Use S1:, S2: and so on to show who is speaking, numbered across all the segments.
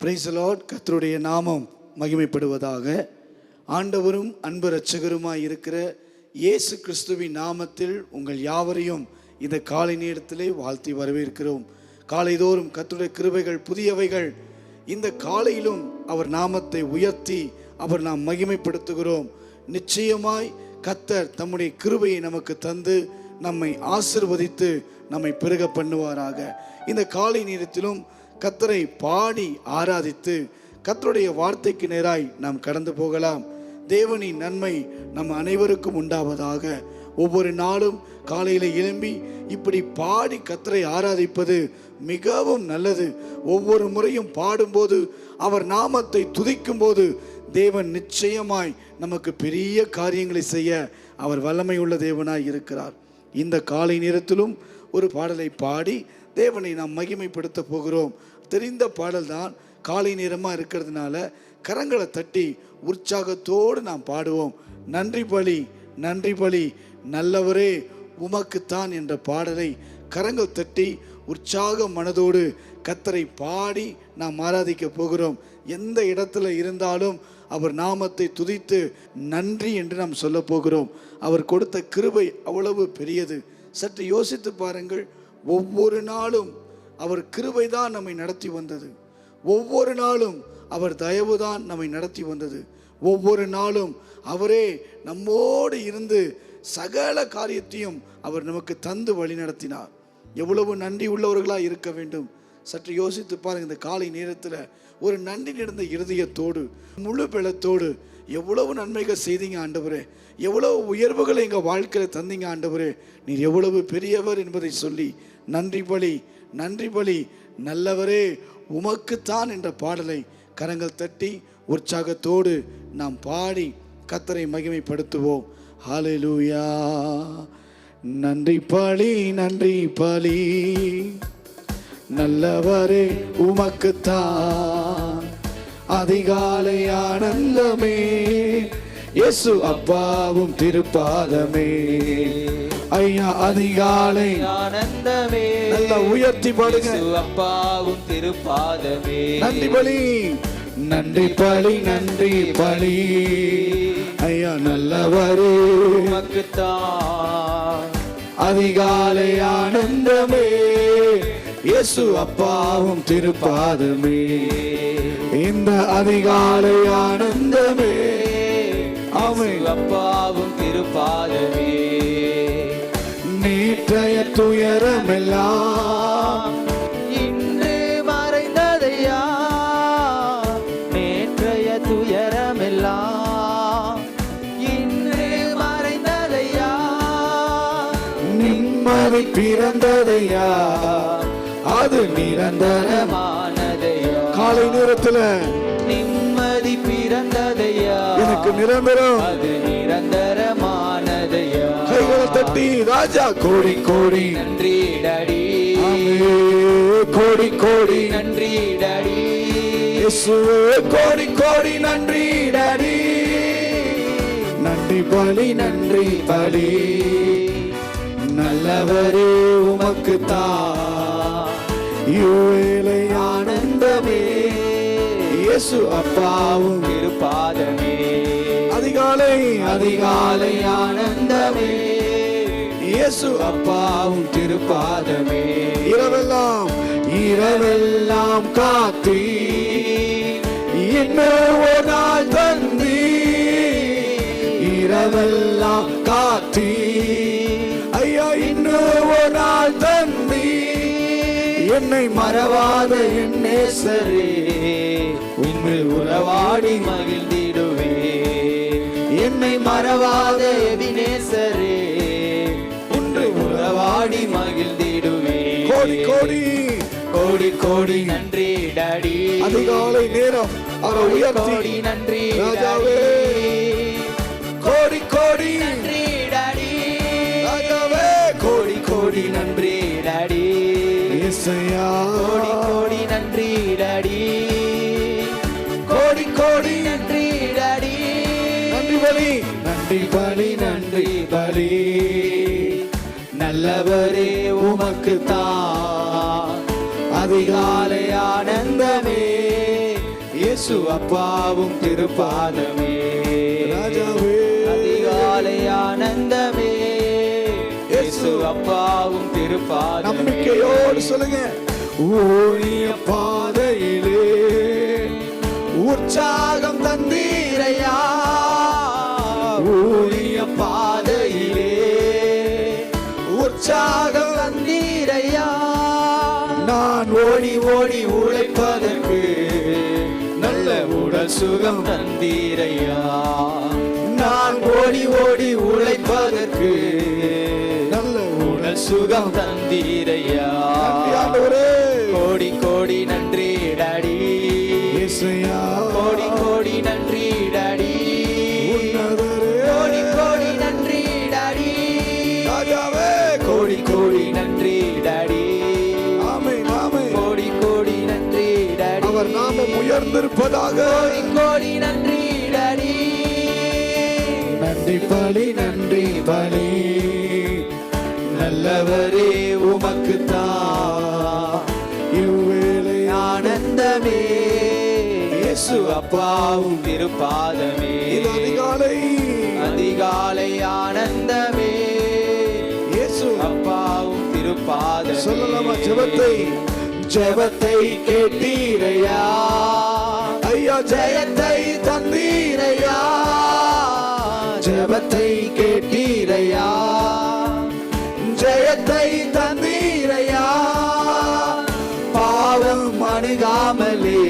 S1: Praise the Lord. கர்த்தருடைய நாமம் மகிமைப்படுவதாக. ஆண்டவரும் அன்பு இரட்சகருமாய் இருக்கிற இயேசு கிறிஸ்துவின் நாமத்தில் உங்கள் யாவரையும் இந்த காலை நேரத்திலே வாழ்த்தி வரவேற்கிறோம். காலைதோறும் கர்த்தருடைய கிருபைகள் புதியவைகள். இந்த காலையிலும் அவர் நாமத்தை உயர்த்தி அவர் நாம் மகிமைப்படுத்துகிறோம். நிச்சயமாய் கர்த்தர் தம்முடைய கிருபையை நமக்கு தந்து நம்மை ஆசீர்வதித்து நம்மை பெருக பண்ணுவாராக. இந்த காலை நேரத்திலும் கர்த்தரை பாடி ஆராதித்து கர்த்தருடைய வார்த்தைக்கு நேராய் நாம் கடந்து போகலாம். தேவனின் நன்மை நம் அனைவருக்கும் உண்டாவதாக. ஒவ்வொரு நாளும் காலையில் எழும்பி இப்படி பாடி கர்த்தரை ஆராதிப்பது மிகவும் நல்லது. ஒவ்வொரு முறையும் பாடும்போது அவர் நாமத்தை துதிக்கும் போது தேவன் நிச்சயமாய் நமக்கு பெரிய காரியங்களை செய்ய அவர் வல்லமை உள்ள தேவனாய் இருக்கிறார். இந்த காலை நேரத்திலும் ஒரு பாடலை பாடி தேவனை நாம் மகிமைப்படுத்த போகிறோம். தெரிந்த பாடல் தான். காலை நேரமாக இருக்கிறதுனால கரங்களை தட்டி உற்சாகத்தோடு நாம் பாடுவோம். நன்றி பலி நன்றி பலி நல்லவரே உமக்குத்தான் என்ற பாடலை கரங்கள் தட்டி உற்சாக மனதோடு கர்த்தரை பாடி நாம் ஆராதிக்க போகிறோம். எந்த இடத்துல இருந்தாலும் அவர் நாமத்தை துதித்து நன்றி என்று நாம் சொல்ல போகிறோம். அவர் கொடுத்த கிருபை அவ்வளவு பெரியது. சற்று யோசித்து பாருங்கள். ஒவ்வொரு நாளும் அவர் கிருபை தான் நம்மை நடத்தி வந்தது. ஒவ்வொரு நாளும் அவர் தயவு தான் நம்மை நடத்தி வந்தது. ஒவ்வொரு நாளும் அவரே நம்மோடு இருந்து சகல காரியத்தையும் அவர் நமக்கு தந்து வழி நடத்தினார். எவ்வளவு நன்றி உள்ளவர்களாக இருக்க வேண்டும். சற்று யோசித்து பாருங்க. இந்த காலை நேரத்தில் ஒரு நன்றி நிறைந்த இருதயத்தோடு முழு பலத்தோடு எவ்வளவு நன்மைகள் செய்தீங்க ஆண்டவரே, எவ்வளவு உயர்வுகளை எங்கள் வாழ்க்கையில் தந்தீங்க ஆண்டவரே, நீர் எவ்வளவு பெரியவர் என்பதை சொல்லி நன்றி பலி நன்றி பலி நல்லவரே உமக்குத்தான் என்ற பாடலை கரங்கள் தட்டி உற்சாகத்தோடு நாம் பாடி கர்த்தரை மகிமைப்படுத்துவோம். ஹல்லேலூயா. நன்றி பலி நன்றி பலி நல்லவரே உமக்குத்தான் அதிகாலை ஆனந்தமே இயேசு அப்பாவும் திருப்பாதமே. ஐயா அதிகாலை
S2: ஆனந்தமே
S1: நல்ல உயர்த்தி பாடுங்க.
S2: அப்பாவும் திருப்பாதமே.
S1: நன்றி பலி நன்றி பலி நன்றி பலி ஐயா நல்லவரே
S2: உமக்குத்தான்
S1: அதிகாலை ஆனந்தமே இயேசு அப்பாவும் திருப்பாதமே. இந்த அதிகாலை ஆனந்தமே
S2: ஆமென் அப்பாவும் திருப்பாதமே.
S1: நேற்றைய துயரமெல்லாம்
S2: இன்று மறைந்ததையா, நேற்றைய துயரமெல்லாம் இன்று மறைந்ததையா,
S1: நிம்மதி பிறந்ததையா அது நிரந்தரமானதையா. காலை நேரத்தில்
S2: நிம்மதி பிறந்ததையா
S1: எனக்கு நிரந்தரம்
S2: அது நிரந்தரமானதையா.
S1: கைகளை தட்டி ராஜா கோடி கோடி
S2: நன்றி டாடி
S1: கோடி கோடி
S2: நன்றி டாடி
S1: இயேசுவே கோடி கோடி நன்றி டாடி. நன்றி பலி நன்றி பலி நல்லவரே உமக்குத்தான் யுவேலை ஆனந்தமே இயேசு அப்பாவும்
S2: திருப்பாதமே.
S1: அதிகாலை
S2: அதிகாலை ஆனந்தமே
S1: இயேசு அப்பாவும் திருப்பாதமே. இரவெல்லாம் இரவெல்லாம் காத்தி இன்னும் ஒரு நாள் தந்தி இரவெல்லாம் காத்தி ஐயா இன்னும் ஒரு நாள் தந்தி என்னை மறவாத என் நேசரே
S2: உண்மையில் உறவாடி மகிழ்ந்திடுவே. என்னை மறவாத எபினேசரே உன்று உறவாடி மகிழ்ந்திடுவே.
S1: கோடி கோடி
S2: கோடி கோடி நன்றி டாடி.
S1: அதிகாலை நேரம் அவரை உயர்த்தி
S2: கோடி நன்றி
S1: ராஜாவே கோடி கோடி
S2: நன்றி டாடி.
S1: ராஜாவே
S2: கோடி கோடி நன்றி டாடி.
S1: இயேசையா
S2: கோடி கோடி நன்றி டாடி. கோடி கோடி நன்றி டாடி.
S1: நன்றி பலி நன்றி பலி நன்றி பலி நல்லவரே உமக்குத்தான் அதிகாலை ஆனந்தமே
S2: இயேசு அப்பாவும் திருப்பாதமே
S1: ராஜாவே
S2: அதிகாலை ஆனந்தமே இயேசு அப்பாவும் திருப்பாதமே
S1: நம்பிக்கையோடு சொல்லுங்க ஊழிய பாதையிலே உற்சாகம் தந்தீரையா
S2: ஊழிய பாதையிலே
S1: உற்சாகம்
S2: தந்தீரையா
S1: நான்
S2: ஓடி ஓடி உழைப்பதற்கு நல்ல உடல் சுகம் தந்தீரையா நான் ஓடி ஓடி உழைப்பதற்கு
S1: நல்ல
S2: உடல் சுகம் தந்தீரையா
S1: நன்றி ஆண்டவரே
S2: கோடி கோடி நன்றி டாடி
S1: இயேசுயா
S2: கோடி கோடி நன்றி டாடி
S1: உன்னதரே
S2: கோடி கோடி நன்றி டாடி
S1: ராஜாவே
S2: கோடி கோடி நன்றி டாடி
S1: ஆமென் ஆமென்
S2: கோடி கோடி நன்றி டாடி
S1: அவர் நாமம் உயர்ந்திருப்பதாக
S2: கோடி கோடி நன்றி டாடி
S1: நன்றி பலி நன்றி பலி
S2: நல்லவரே உமக்கு
S1: இவ்வேளை
S2: ஆனந்தமே இயேசு அப்பாவும் திருப்பாதமே
S1: இது அதிகாலை
S2: அதிகாலை ஆனந்தமே
S1: இயேசு
S2: அப்பாவும் திருப்பாதமே
S1: சொல்லலாமா ஜெபத்தை
S2: ஜெபத்தை கேட்டீரையா
S1: ஐயா
S2: ஜெயத்தை தந்தீரையா ஜெபத்தை கேட்டீரையா ஜெயத்தை தந்தீரையா பாவம் அணுகாமலே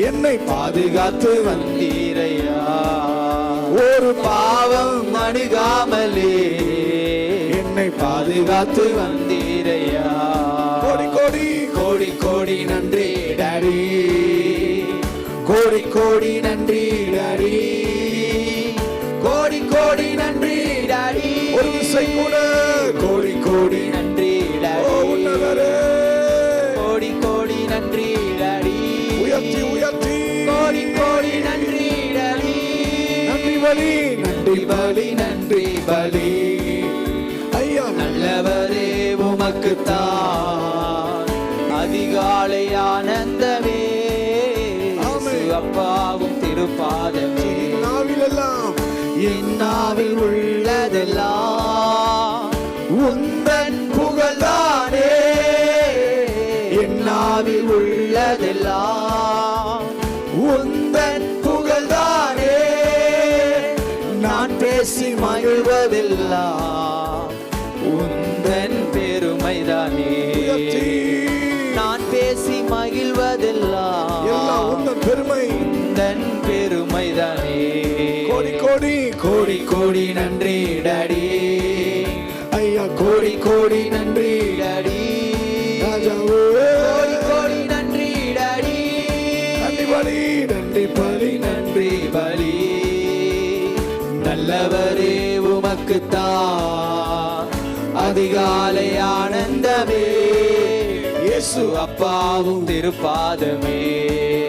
S1: என்னை
S2: பாதுகாத்து வந்தீரையா ஒரு பாவம் அணுகாமலே
S1: என்னை
S2: பாதுகாத்து வந்தீரையா
S1: கோடி கோடி
S2: கோடி கோடி நன்றி டாடி கோடி கோடி நன்றி டாடி கோடி கோடி நன்றி டாடி
S1: ஒரு விசை கூட
S2: கோடி கோடி நன்றி
S1: ஓ
S2: டாடி
S1: உன்னதரே
S2: கோடி கோடி நன்றி டாடி
S1: உயர்த்தி உயர்த்தி
S2: கோடி கோடி நன்றி டாடி
S1: நன்றி பலி நன்றி
S2: பலி நன்றி பலி
S1: ஐயா
S2: நல்லவரே உமக்குத்தான் அதிகாலை ஆனந்தமே இயேசு அப்பாவும் திருப்பாதமே
S1: நாவிலெல்லாம்
S2: என் நாவில் உள்ளதெல்லாம் உந்தன் புகழ்தானே என் நாவில் உள்ளதெல்லாம் உந்தன் புகழ்தானே நான் பேசி மகிழ்வதெல்லாம் உந்தன் பெருமைதானே
S1: உயர்த்தி
S2: நான் பேசி மகிழ்வதெல்லாம்
S1: எல்லாம் உந்தன் பெருமை
S2: உந்தன் பெருமைதானே
S1: கோடி கோடி
S2: கோடி கோடி நன்றி டாடி
S1: ஐயா
S2: கோடி கோடி நன்றி டாடி
S1: ராஜாவே
S2: கோடி கோடி நன்றி டாடி
S1: நன்றி பலி நன்றி பலி
S2: நன்றி பலி நல்லவரே உமக்குத்தான் அதிகாலை ஆனந்தமே இயேசு அப்பாவும் திருப்பாதமே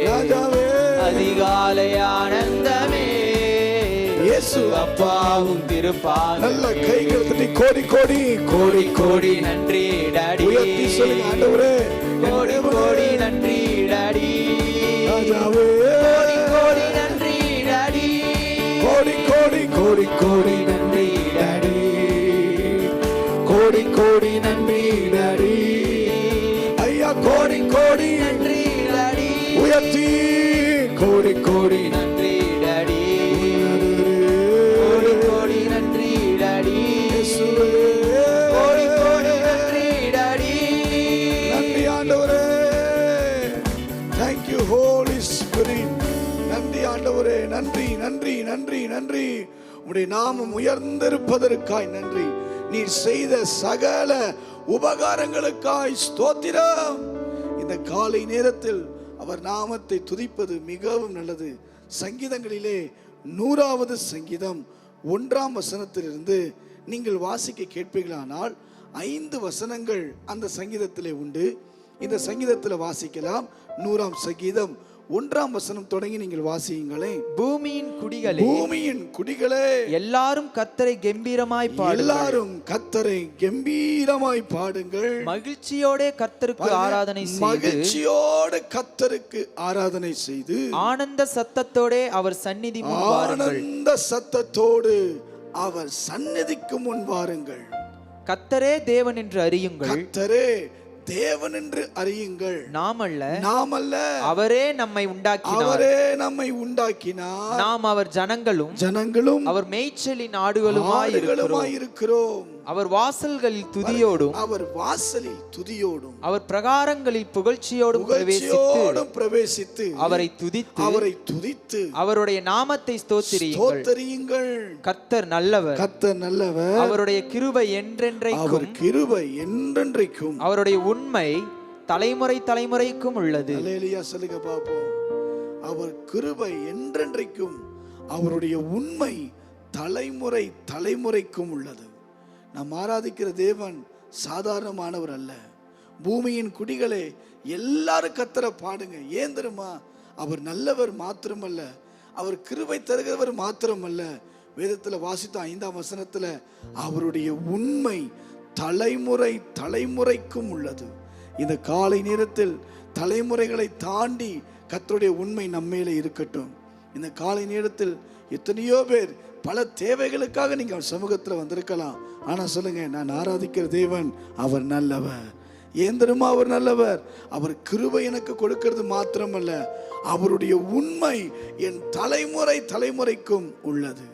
S1: ராஜாவே
S2: அதிகாலை ஆனந்தமே இயேசு அப்பாவும் திருப்பாதமே
S1: நல்ல கைகள் தட்டி கோடி கோடி
S2: கோடி கோடி நன்றி டாடி
S1: உயர்த்தி சொல்லுங்க ஆண்டவரே
S2: கோடி கோடி நன்றி டாடி
S1: ராஜாவே
S2: கோடி கோடி நன்றி டாடி
S1: கோடி கோடி கோடி கோடி
S2: நன்றி டாடி
S1: கோடி கோடி நன்றி டாடி ஐயா கோடி கோடி
S2: நன்றி டாடி
S1: உயர்த்தி கோடி கோடி
S2: நன்றி டாடி கோடி கோடி நன்றி டாடி கோடி கோடி நன்றி டாடி
S1: நன்றி ஆண்டவரே தேங்க்யூ ஹோலி ஸ்பிரிட் நன்றி ஆண்டவரே நன்றி நன்றி நன்றி நன்றி உம்முடைய நாமம் உயர்ந்திருப்பதற்காய் நன்றி நீர் செய்த சகல உபகாரங்களுக்காய் ஸ்தோத்திரம் இந்த காலை நேரத்தில் அவர் நாமத்தை துதிப்பது மிகவும் நல்லது சங்கீதங்களிலே 100வது சங்கீதம் 1ஆம் வசனத்திலிருந்து நீங்கள் வாசிக்க கேட்பீர்களானால் 5 வசனங்கள் அந்த சங்கீதத்திலே உண்டு இந்த சங்கீதத்தில் வாசிக்கலாம் 100ஆம் சங்கீதம் 1ஆம் வசனம் தொடங்கி நீங்கள் வாசியுங்களே.
S2: பூமியின் குடிகளே,
S1: பூமியின் குடிகளே,
S2: எல்லாரும் கர்த்தரை கெம்பீரமாய் பாடுங்கள்.
S1: எல்லாரும் கர்த்தரை கெம்பீரமாய் பாடுங்கள்.
S2: மகிழ்ச்சியோட கர்த்தருக்கு ஆராதனை செய்து,
S1: மகிழ்ச்சியோடு கர்த்தருக்கு ஆராதனை செய்து,
S2: ஆனந்த சத்தத்தோட அவர் சந்நிதி முன் வாருங்கள்.
S1: ஆனந்த சத்தத்தோடு அவர் சந்நிதிக்கு முன் வாருங்கள்.
S2: கர்த்தரே தேவன் என்று அறியுங்கள்.
S1: கர்த்தரே தேவன் என்று அறியுங்கள். நாமல்ல,
S2: அவரே நம்மை உண்டாக்கினார்.
S1: அவரே நம்மை உண்டாக்கினார்.
S2: நாம் அவர் ஜனங்களும்
S1: அவர்
S2: மேய்ச்சலின் ஆடுகளுமாய் இருக்கிறோம். அவர் வாசல்களில் துதியோடும், அவர் பிரகாரங்களில் புகழ்ச்சியோடும் பிரவேசித்து அவரை துதித்து அவருடைய நாமத்தை ஸ்தோத்திரியுங்கள். கர்த்தர் நல்லவர், அவருடைய கிருபை என்றென்றைக்கும், அவருடைய உண்மை தலைமுறைக்கும் உள்ளது.
S1: அல்லேலூயா சொல்லுங்க பாப்போம். அவர் கிருபை என்றென்றைக்கும், அவருடைய உண்மை தலைமுறைக்கும் உள்ளது. நாம் ஆராதிக்கிற தேவன் சாதாரணமானவர் அல்ல. பூமியின் குடிகளே, எல்லாரும் கர்த்தரை பாடுங்க. ஏன் தெரியுமா? அவர் நல்லவர் மாத்திரமல்ல, அவர் கிருபை தருகிறவர் மாத்திரமல்ல. வேதத்தில் வாசித்த 5ஆம் வசனத்துல அவருடைய உண்மை தலைமுறைக்கும் உள்ளது. இந்த காலை நேரத்தில் தலைமுறைகளை தாண்டி கர்த்தருடைய உண்மை நம்மேலே இருக்கட்டும். இந்த காலை நேரத்தில் எத்தனையோ பேர் பல தேவைகளுக்காக நீங்க அவர் சமூகத்தில் வந்திருக்கலாம். ஆனா சொல்லுங்க, நான் ஆராதிக்கிற தேவன் அவர் நல்லவர். ஏன் தெரியுமா அவர் நல்லவர்? அவர் கிருபை எனக்கு கொடுக்கிறது மாத்திரமல்ல, அவருடைய உண்மை என் தலைமுறைக்கும் உள்ளது.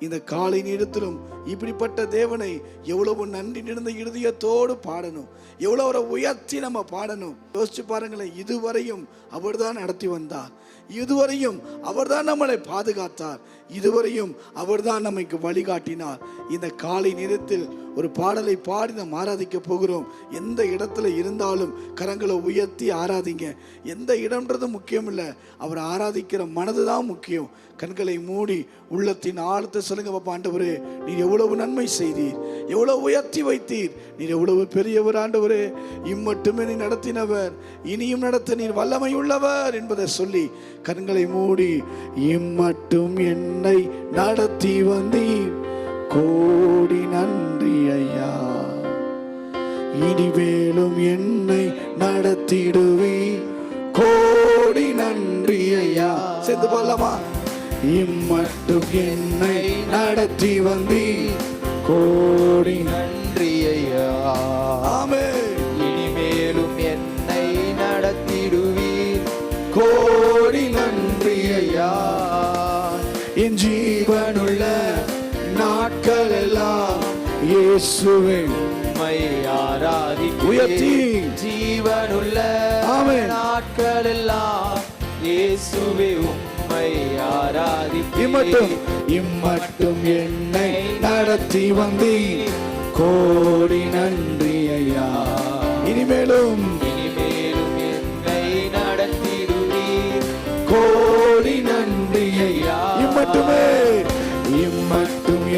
S1: இந்த காலை நேரத்திலும் இப்படிப்பட்ட தேவனை எவ்வளவு நன்றி நிறைந்த இருதயத்தோடு பாடணும், எவ்வளவு அவரை உயர்த்தி நம்ம பாடணும். யோசிச்சு பாருங்களேன். இதுவரையும் அவர் தான் நடத்தி வந்தார், இதுவரையும் அவர் தான் நம்மளை பாதுகாத்தார், இதுவரையும் அவர் தான் நமக்கு வழிகாட்டினார். இந்த காலை நேரத்தில் ஒரு பாடலை பாடி நாம் ஆராதிக்க போகிறோம். எந்த இடத்துல இருந்தாலும் கரங்களை உயர்த்தி ஆராதிங்க. எந்த இடம்ன்றது முக்கியம் இல்லை, அவர் ஆராதிக்கிற மனதுதான் முக்கியம். கண்களை மூடி உள்ளத்தின் ஆழத்தை சொல்லுங்க, பாப்பா, ஆண்டவரே நீர் எவ்வளவு நன்மை செய்தீர், எவ்வளவு உயர்த்தி வைத்தீர், நீர் எவ்வளவு பெரியவர் ஆண்டவரே, இம்மட்டுமே நீ நடத்தினவர், இனியும் நடத்த நீர் வல்லமை உள்ளவர் என்பதை சொல்லி கண்களை மூடி, இம்மட்டும் என்னை நடத்தி வந்தீர், கோடி நன்றி ஐயா, இனிமேலும் என்னை நடத்திடுவீர், கோடி நன்றி ஐயா. சேர்ந்து போலாமா? இம்மட்டும் என்னை நடத்தி வந்தீர், கோடி நன்றி ஐயா. ஆமென். இனிமேலும் என்னை நடத்திடுவீர், கோடி நன்றி ஐயா. என் ஜீவனுள்ள நாட்கள் எல்லாம் இயேசுவே உம்மை ஆராதிப்பேன். உயர்த்தி ஜீவனுள்ள நாட்கள் எல்லாம் இயேசுவே உம்மை ஆராதிப்பேன். இம்மட்டும் என்னை நடத்தி வந்தீர், கோடி நன்றி ஐயா. இனிமேலும் என்னை நடத்திடுவீர், கோடி நன்றி ஐயா. இம்மட்டும்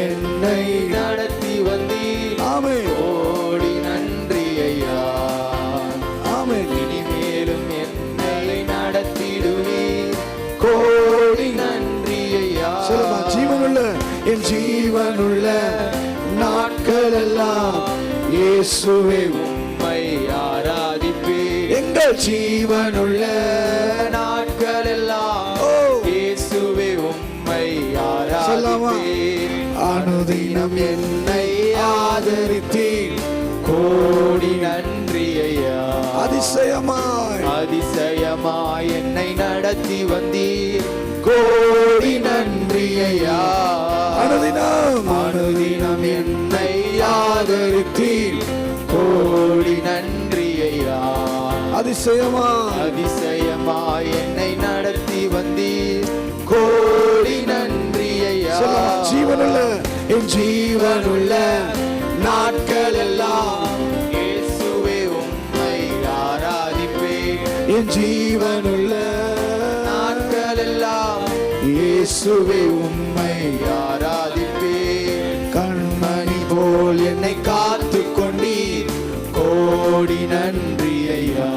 S1: என்னை நடத்தி வந்தீர், ஆமென், கோடி நன்றி ஐயா. ஆமென். இனிமேலும் என்னை நடத்திடுவீர், கோடி நன்றி ஐயா. சொல்லுமா? ஜீவனுள்ள என் ஜீவனுள்ள நாட்கள் எல்லாம் இயேசுவே உம்மை ஆராதிப்பேன். எங்கள் ஜீவனுள்ள நாட்கள் எல்லாம் இயேசுவே உம்மை ஆராதிப்பேன். அனுதினம் என்னை ஆதரித்தீர், கோடி நன்றி ஐயா. அதிசயமாய் என்னை நடத்தி வந்தீர், கோடி நன்றி ஐயா. அனுதினம் என்னை ஆதரித்தீர், கோடி நன்றி ஐயா. அதிசயமாய் என்னை நடத்தி வந்தீர், கோடி நன்றி ஐயா. ஜீவனுள்ள என் ஜீவனுள்ள நாட்கள் எல்லாம் இயேசுவே உம்மை ஆராதிப்பேன். என் ஜீவனுள்ள நாட்கள் எல்லாம் இயேசுவே உம்மை ஆராதிப்பேன். கண்மணி போல் என்னை காத்து கொண்டீர், கோடி நன்றி ஐயா.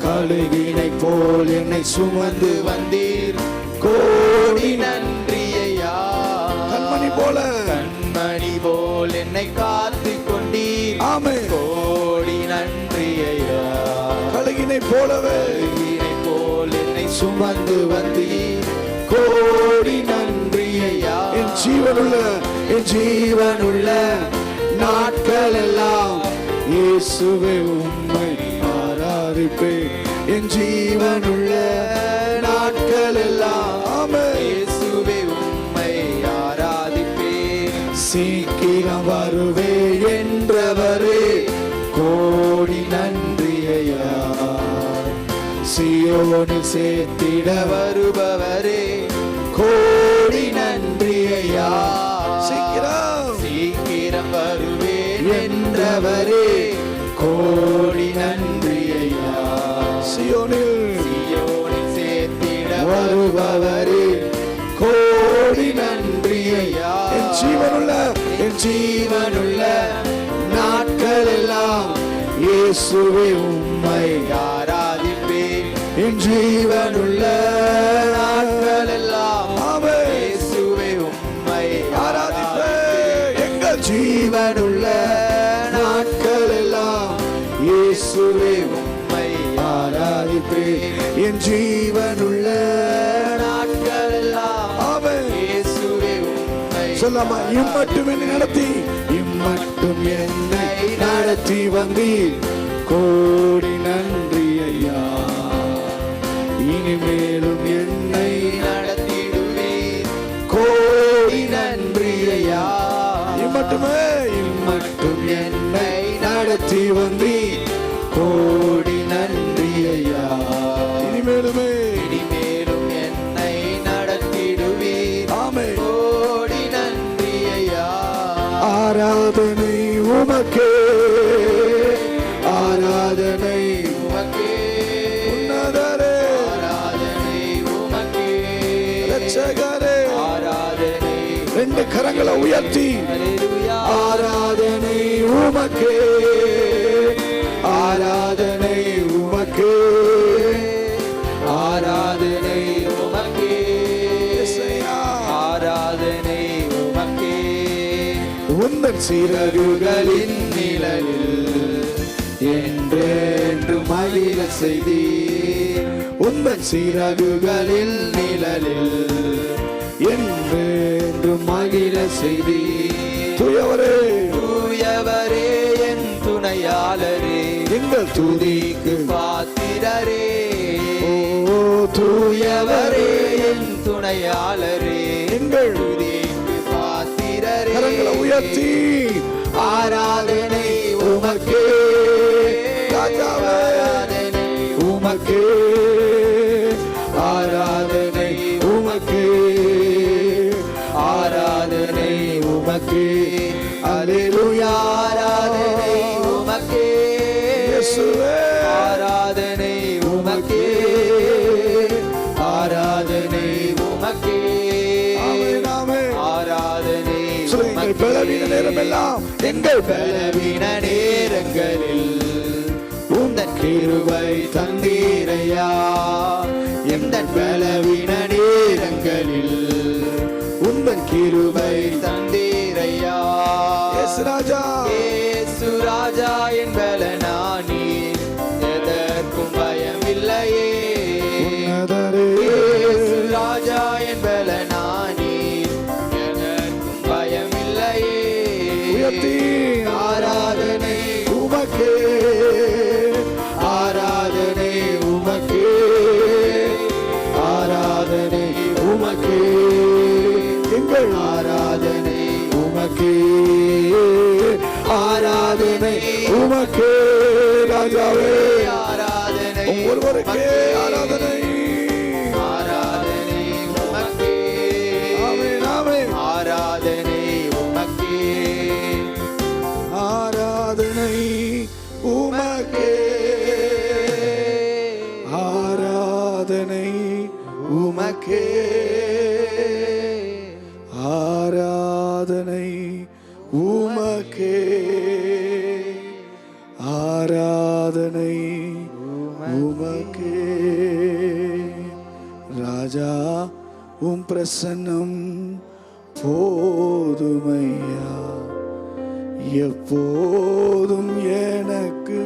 S1: கழுகினை போல் என்னை சுமந்து
S2: வந்தீர்
S1: கோடி
S2: நன்றி ஐயா.
S1: கண்மணி போல
S2: கண்மணி போல் என்னை காத்து கொண்டீர்.
S1: ஆமென்.
S2: கோடி நன்றி ஐயா.
S1: கழுகினை போலவே
S2: கழுகினை போல் என்னை
S1: சுமந்து வந்தீர்
S2: கோடி நன்றி ஐயா.
S1: என் ஜீவனுள்ள நாட்கள் எல்லாம் இயேசுவே உம்மை ஆராதிப்பேன். என் ஜீவனுள்ள நாட்கள் எல்லாம் ஆமென்.
S2: இயேசுவே உம்மை ஆராதிப்பேன்.
S1: சீக்கிரம் வருவே என்றவரே கோடி நன்றி ஐயா. சியோனில் சேர்த்திட
S2: வருபவரே
S1: கோடி
S2: நன்றி ஐயா. சீக்கிரம் வருவேன் என்றவரே கோடி நன்றி ஐயா.
S1: சியோனில்
S2: சேர்த்திட
S1: வருபவரே கோடி
S2: நன்றி ஐயா.
S1: என் ஜீவனுள்ள நாட்கள் எல்லாம் இயேசுவே உம்மை
S2: ஆராதிப்பேன்.
S1: என் ஜீவனுள்ள
S2: நாட்கள் எல்லாம்
S1: ஆமென்.
S2: இயேசுவே உம்மை
S1: ஆராதிப்பேன். எங்கள் ஜீவனுள்ள நாட்கள் எல்லாம் இயேசுவே
S2: உம்மை
S1: ஆராதிப்பேன். என் ஜீவனுள்ள
S2: நாட்கள் எல்லாம்
S1: ஆமென்.
S2: இயேசுவே உம்மை
S1: சொல்லாமா இம்மட்டும் என்னை நடத்தி வந்தீர் கோடி நன்றி ஐயா. இனிமேலும் என்னை
S2: நடத்திடுவீர்.
S1: கோடி
S2: நன்றி ஐயா.
S1: இம்மட்டும் என்னை நடத்தி வந்தீர் கோடி நன்றி ஐயா. இனிமேலும்
S2: என்னை நடத்திடுவீர்.
S1: ஆமென்.
S2: கோடி நன்றி ஐயா.
S1: ஆராதனை உமக்கே, ஆராதனை
S2: உமக்கே,
S1: உன்னதரே,
S2: ஆராதனை உமக்கே,
S1: இரட்சகரே.
S2: ஆராதனை
S1: ரெண்டு கரங்களை உயர்த்தி
S2: ஹல்லேலூயா.
S1: ஆராதனை உமக்கே, ஆராதனை உமக்கே,
S2: ஆராதனை உமக்கே,
S1: இயேசுயா.
S2: ஆராதனை உமக்கே.
S1: உந்தன் சிறகுகளின்
S2: நிழலில்
S1: என்றென்று மகிழ செய்தீர். உந்தன் சிறகுகளில்
S2: நிழலில்
S1: என்றென்று மகிழ செய்தீர். தூயவரே,
S2: தூயவரே என் துணையாளரே,
S1: எங்கள் துதிக்கு
S2: பாத்திரரே.
S1: ஓ தூயவரே,
S2: என் துணையாளரே,
S1: எங்கள்
S2: துதிக்கு பாத்திரரே.
S1: கரங்களை உயர்த்தி ஆராதனை உமக்கே, ராஜாவே
S2: ஆராதனை
S1: உமக்கே, ஆராதனை உமக்கே, ஆராதனை உமக்கே. அல்லேலூயா.
S2: ஆராதனை உமக்கே,
S1: இயேசுவே.
S2: ஆராதனை உமக்கே, ஆராதனை உமக்கே,
S1: ஆமென், ஆமென்.
S2: ஆராதனை
S1: சொல்லுங்க, எங்கள் பலவீன நேரமெல்லாம், எங்கள்
S2: பலவீன நேரங்களில் உந்தன் கிருபை தந்தீரையா. எந்தன் பலவீன நேரங்களில் உந்தன் கிருபை தந்தீரையா.
S1: இயேசு ராஜா,
S2: இயேசு ராஜா என் பலனானி, எதற்கும் பயமில்லையே.
S1: உன்னதரே.
S2: இயேசு ராஜா என் பலனானி, எதற்கும் பயமில்லையே.
S1: உயர்த்தி ஆராதனை உமக்கே, ஆராதனை உமக்கே, ஆராதனை உமக்கே, எங்கள் ஆராதனை உமக்கே, ஆராதனை உமக்கே. ராஜாவே,
S2: ஆராதனை
S1: ஒருவருக்கே ஆராதனை.
S2: ஆராதனை உமக்கே,
S1: ஆமென், ஆமென்.
S2: ஆராதனை உமக்கே,
S1: ஆராதனை உமக்கே, ஆராதனை உமக்கே, ஆராதனை உமக்கே, ஆராதனை உமக்கே. பிரசன்னம் போதுமையா, எப்போதும் எனக்கு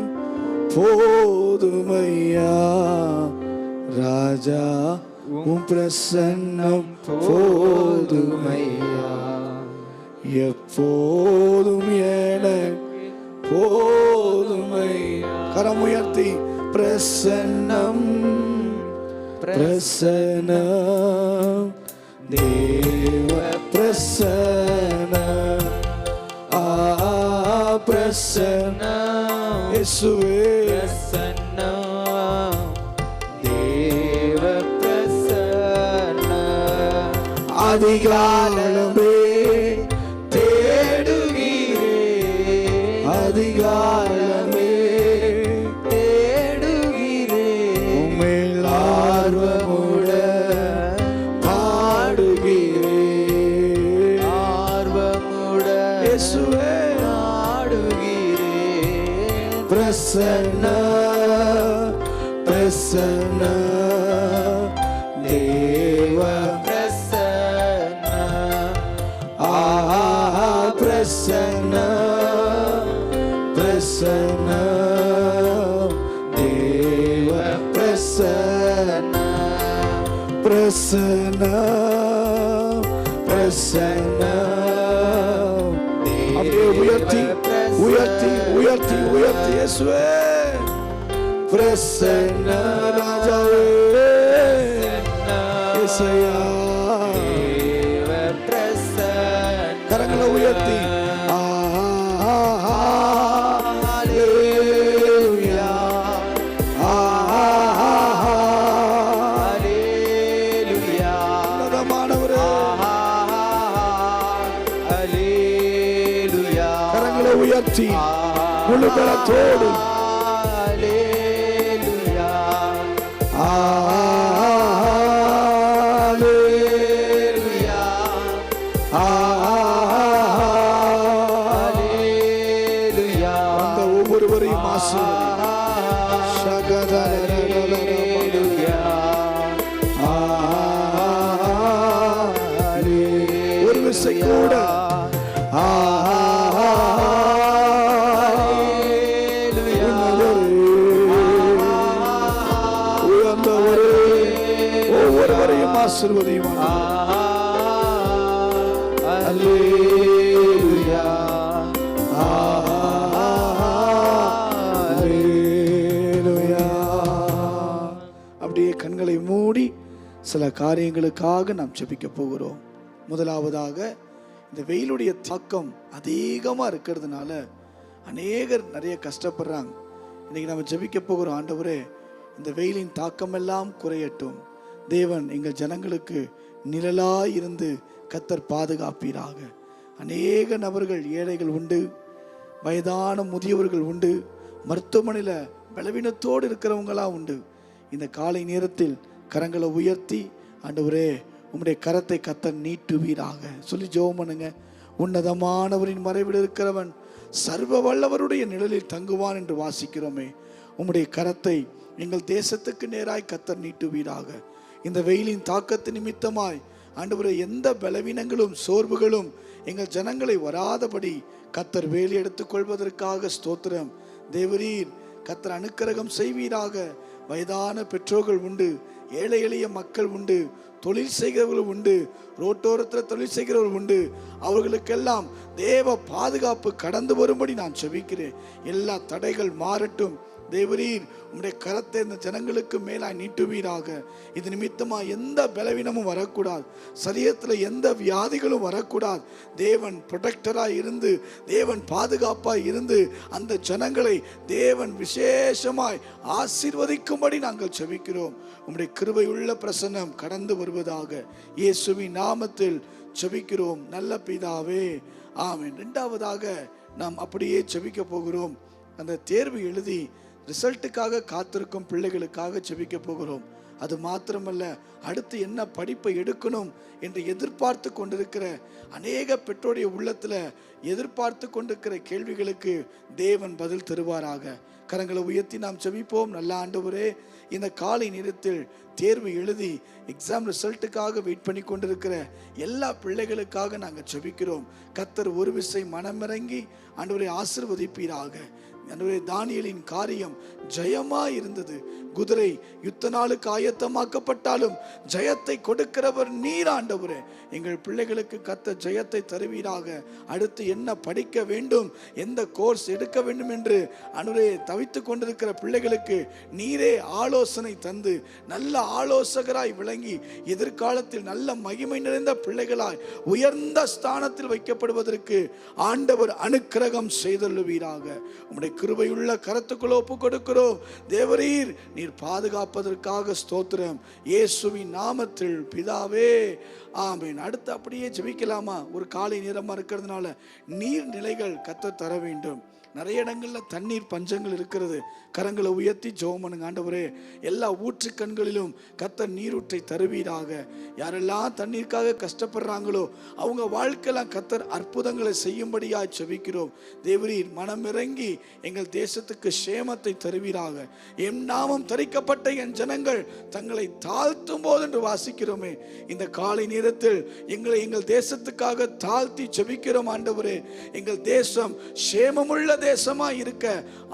S1: போதுமையா. ராஜா உம் பிரசன்னம் போதுமையா, எப்போதும் எனக்கு போதுமையா. கரம் உயர்த்தி பிரசன்னம் பிரசன்னம் தேவ பிரசன்னம் பிரசன்னம் இயேசுவே
S2: பிரசன்னம் தேவ பிரசன்னம்
S1: அதிகாலமே தேடுகிறேன், அதிகாலமே
S2: தேடுகிறேன்,
S1: உம்மில் ஆர்வமுடன் பாடுகிறேன்,
S2: ஆர்வமுடன்
S1: இயேசுவே
S2: பாடுகிறேன்.
S1: பிரசன்ன பிரசன்ன தேவ
S2: பிரசன்னம்
S1: பிரசன்ன பிரசன்ன தேவ பிரசன்ன பிரசன்ன பிரசன்ன. அப்படியே உயர்த்தி உயர்த்தி உயர்த்தி உயர்த்தி இயேசுவே பிரசன்ன ராஜாவே இயேசையா.
S2: தேவ பிரசன்னம்
S1: கரங்களை உயர்த்தி ஹல்லேலூயா
S2: ஹல்லேலூயா
S1: உன்னதமானவரே.
S2: ஹல்லேலூயா
S1: கரங்களை உயர்த்தி முழு பலத்தோடு
S2: ஹல்லேலூயா
S1: ஹல்லேலூயா
S2: ஹல்லேலூயா
S1: அந்த ஒவ்வொருவரையும் ஒரு விசை கூட ஒவ்வொருவரையும் ஆசீர்வதியும்.
S2: ஹல்லேலூயா
S1: ஹல்லேலூயா. அப்படியே கண்களை மூடி சில காரியங்களுக்காக நாம் ஜெபிக்க போகிறோம். முதலாவதாக இந்த வெயிலுடைய தாக்கம் அதிகமாக இருக்கிறதுனால அநேகர் நிறைய கஷ்டப்படுறாங்க. இன்னைக்கு நம்ம ஜெபிக்க போகிறோம், ஆண்டவரே இந்த வெயிலின் தாக்கம் எல்லாம் குறையட்டும், தேவன் எங்கள் ஜனங்களுக்கு நிழலாய் இருந்து கர்த்தர் பாதுகாப்பீராக. அநேக நபர்கள், ஏழைகள் உண்டு, வயதான முதியவர்கள் உண்டு, மருத்துவமனையில் பலவீனத்தோடு இருக்கிறவங்களாம் உண்டு. இந்த காலை நேரத்தில் கரங்களை உயர்த்தி, ஆண்டவரே உம்முடைய கரத்தை கர்த்தர் நீட்டுவீராக சொல்லி ஜெபம் பண்ணுங்க. உன்னதமானவரின் மறைவில் இருக்கிறவன் சர்வ வல்லவருடைய நிழலில் தங்குவான் என்று வாசிக்கிறோமே. உம்முடைய கரத்தை எங்கள் தேசத்துக்கு நேராய் கர்த்தர் நீட்டுவீராக. இந்த வெயிலின் தாக்கத்து நிமித்தமாய் ஆண்டவரே எந்த பலவீனங்களும் சோர்வுகளும் எங்கள் ஜனங்களை வராதபடி கர்த்தர் வேலி எடுத்துக் கொள்வதற்காக ஸ்தோத்திரம். தேவரீர் கர்த்தர் அனுக்கிரகம் செய்வீராக. வயதான பெற்றோர்கள் உண்டு, ஏழை எளிய மக்கள் உண்டு, தொழில் செய்கிறவர்கள் உண்டு, ரோட்டோரத்தில் தொழில் செய்கிறவர்கள் உண்டு. அவர்களுக்கெல்லாம் தேவ பாதுகாப்பு கடந்து வரும்படி நான் செபிக்கிறேன். எல்லா தடைகள் மாறட்டும். தேவரீர் உம்முடைய கரத்தை இந்த ஜனங்களுக்கு மேலாய் நீட்டுவீராக. இது நிமித்தமா எந்த பலவீனமும் வரக்கூடாது, சரீரத்தில் எந்த வியாதிகளும் வரக்கூடாது. தேவன் ப்ரொடெக்டராய் இருந்து, தேவன் பாதுகாப்பாய் இருந்து அந்த ஜனங்களை தேவன் விசேஷமாய் ஆசீர்வதிக்கும்படி நாங்கள் செபிக்கிறோம். உம்முடைய கிருபையுள்ள பிரசன்னம் கடந்து வருவதாக இயேசுவின் நாமத்தில் செபிக்கிறோம் நல்ல பிதாவே, ஆமென். இரண்டாவதாக நாம் அப்படியே செபிக்க போகிறோம். அந்த தேர்வு எழுதி ரிசல்ட்டுக்காக காத்திருக்கும் பிள்ளைகளுக்காக செபிக்க போகிறோம். அது மாத்திரமல்ல, அடுத்து என்ன படிப்பை எடுக்கணும் என்று எதிர்பார்த்து கொண்டிருக்கிற அநேக பெற்றோருடைய உள்ளத்துல எதிர்பார்த்து கொண்டிருக்கிற கேள்விகளுக்கு தேவன் பதில் தருவாராக. கரங்களை உயர்த்தி நாம் ஜெபிப்போம். நல்ல ஆண்டவரே, இந்த காலை நேரத்தில் தேர்வு எழுதி எக்ஸாம் ரிசல்ட்டுக்காக வெயிட் பண்ணி கொண்டிருக்கிற எல்லா பிள்ளைகளுக்காக நாங்கள் ஜெபிக்கிறோம். கர்த்தர் ஒரு விசை மனமிறங்கி ஆண்டவரை ஆசீர்வதிப்பீராக. ஆண்டவரே, தானியேலின் காரியம் ஜெயமா இருந்தது. குதிரை யுத்த நாளுக்கு ஆயத்தமாக்கப்பட்டாலும் ஜெயத்தை கொடுக்கிறவர் நீர் ஆண்டவரே. எங்கள் பிள்ளைகளுக்கு கர்த்தர் ஜெயத்தை தருவீராக. அடுத்து என்ன படிக்க வேண்டும், எந்த கோர்ஸ் எடுக்க வேண்டும் என்று ஆண்டவரே தவித்து கொண்டிருக்கிற பிள்ளைகளுக்கு நீரே ஆலோசனை தந்து நல்ல ஆலோசகராய் விளங்கி எதிர்காலத்தில் நல்ல மகிமை நிறைந்த பிள்ளைகளாய் உயர்ந்த ஸ்தானத்தில் வைக்கப்படுவதற்கு ஆண்டவர் அனுக்கிரகம் செய்தல்லுவீராக. உம்முடைய கிருபையுள்ள கரத்துக்குள் ஒப்பு கொடுக்கிறோம். தேவரீர் நீர் பாதுகாப்பதற்காக ஸ்தோத்திரம். இயேசுவின் நாமத்தில் பிதாவே, ஆமென். அடுத்து அப்படியே ஜெபிக்கலாமா? ஒரு காலை நேரமா இருக்கிறதுனால நீர்நிலைகள் கர்த்தர் தர வேண்டும். நிறைய இடங்கள்ல தண்ணீர் பஞ்சங்கள் இருக்கிறது. கரங்களை உயர்த்தி ஜெபம் பண்ணுங்க. ஆண்டவரே, எல்லா ஊற்று கண்களிலும் கர்த்தர் நீரூற்றை தருவீராக. யாரெல்லாம் தண்ணீருக்காக கஷ்டப்படுறாங்களோ அவங்க வாழ்க்கையெல்லாம் கர்த்தர் அற்புதங்களை செய்யும்படியாய் ஜெபிக்கிறோம். தேவரீர் மனமிறங்கி எங்கள் தேசத்துக்கு சேமத்தை தருவீராக. என் நாமம் தரிக்கப்பட்ட என் ஜனங்கள் தங்களை தாழ்த்தும் போது என்று வாசிக்கிறோமே, இந்த காலை நேரத்தில் எங்கள் தேசத்துக்காக தாழ்த்தி ஜெபிக்கிறோம். ஆண்டவரே, எங்கள் தேசம் சேமமுள்ள தேசமா இருக்க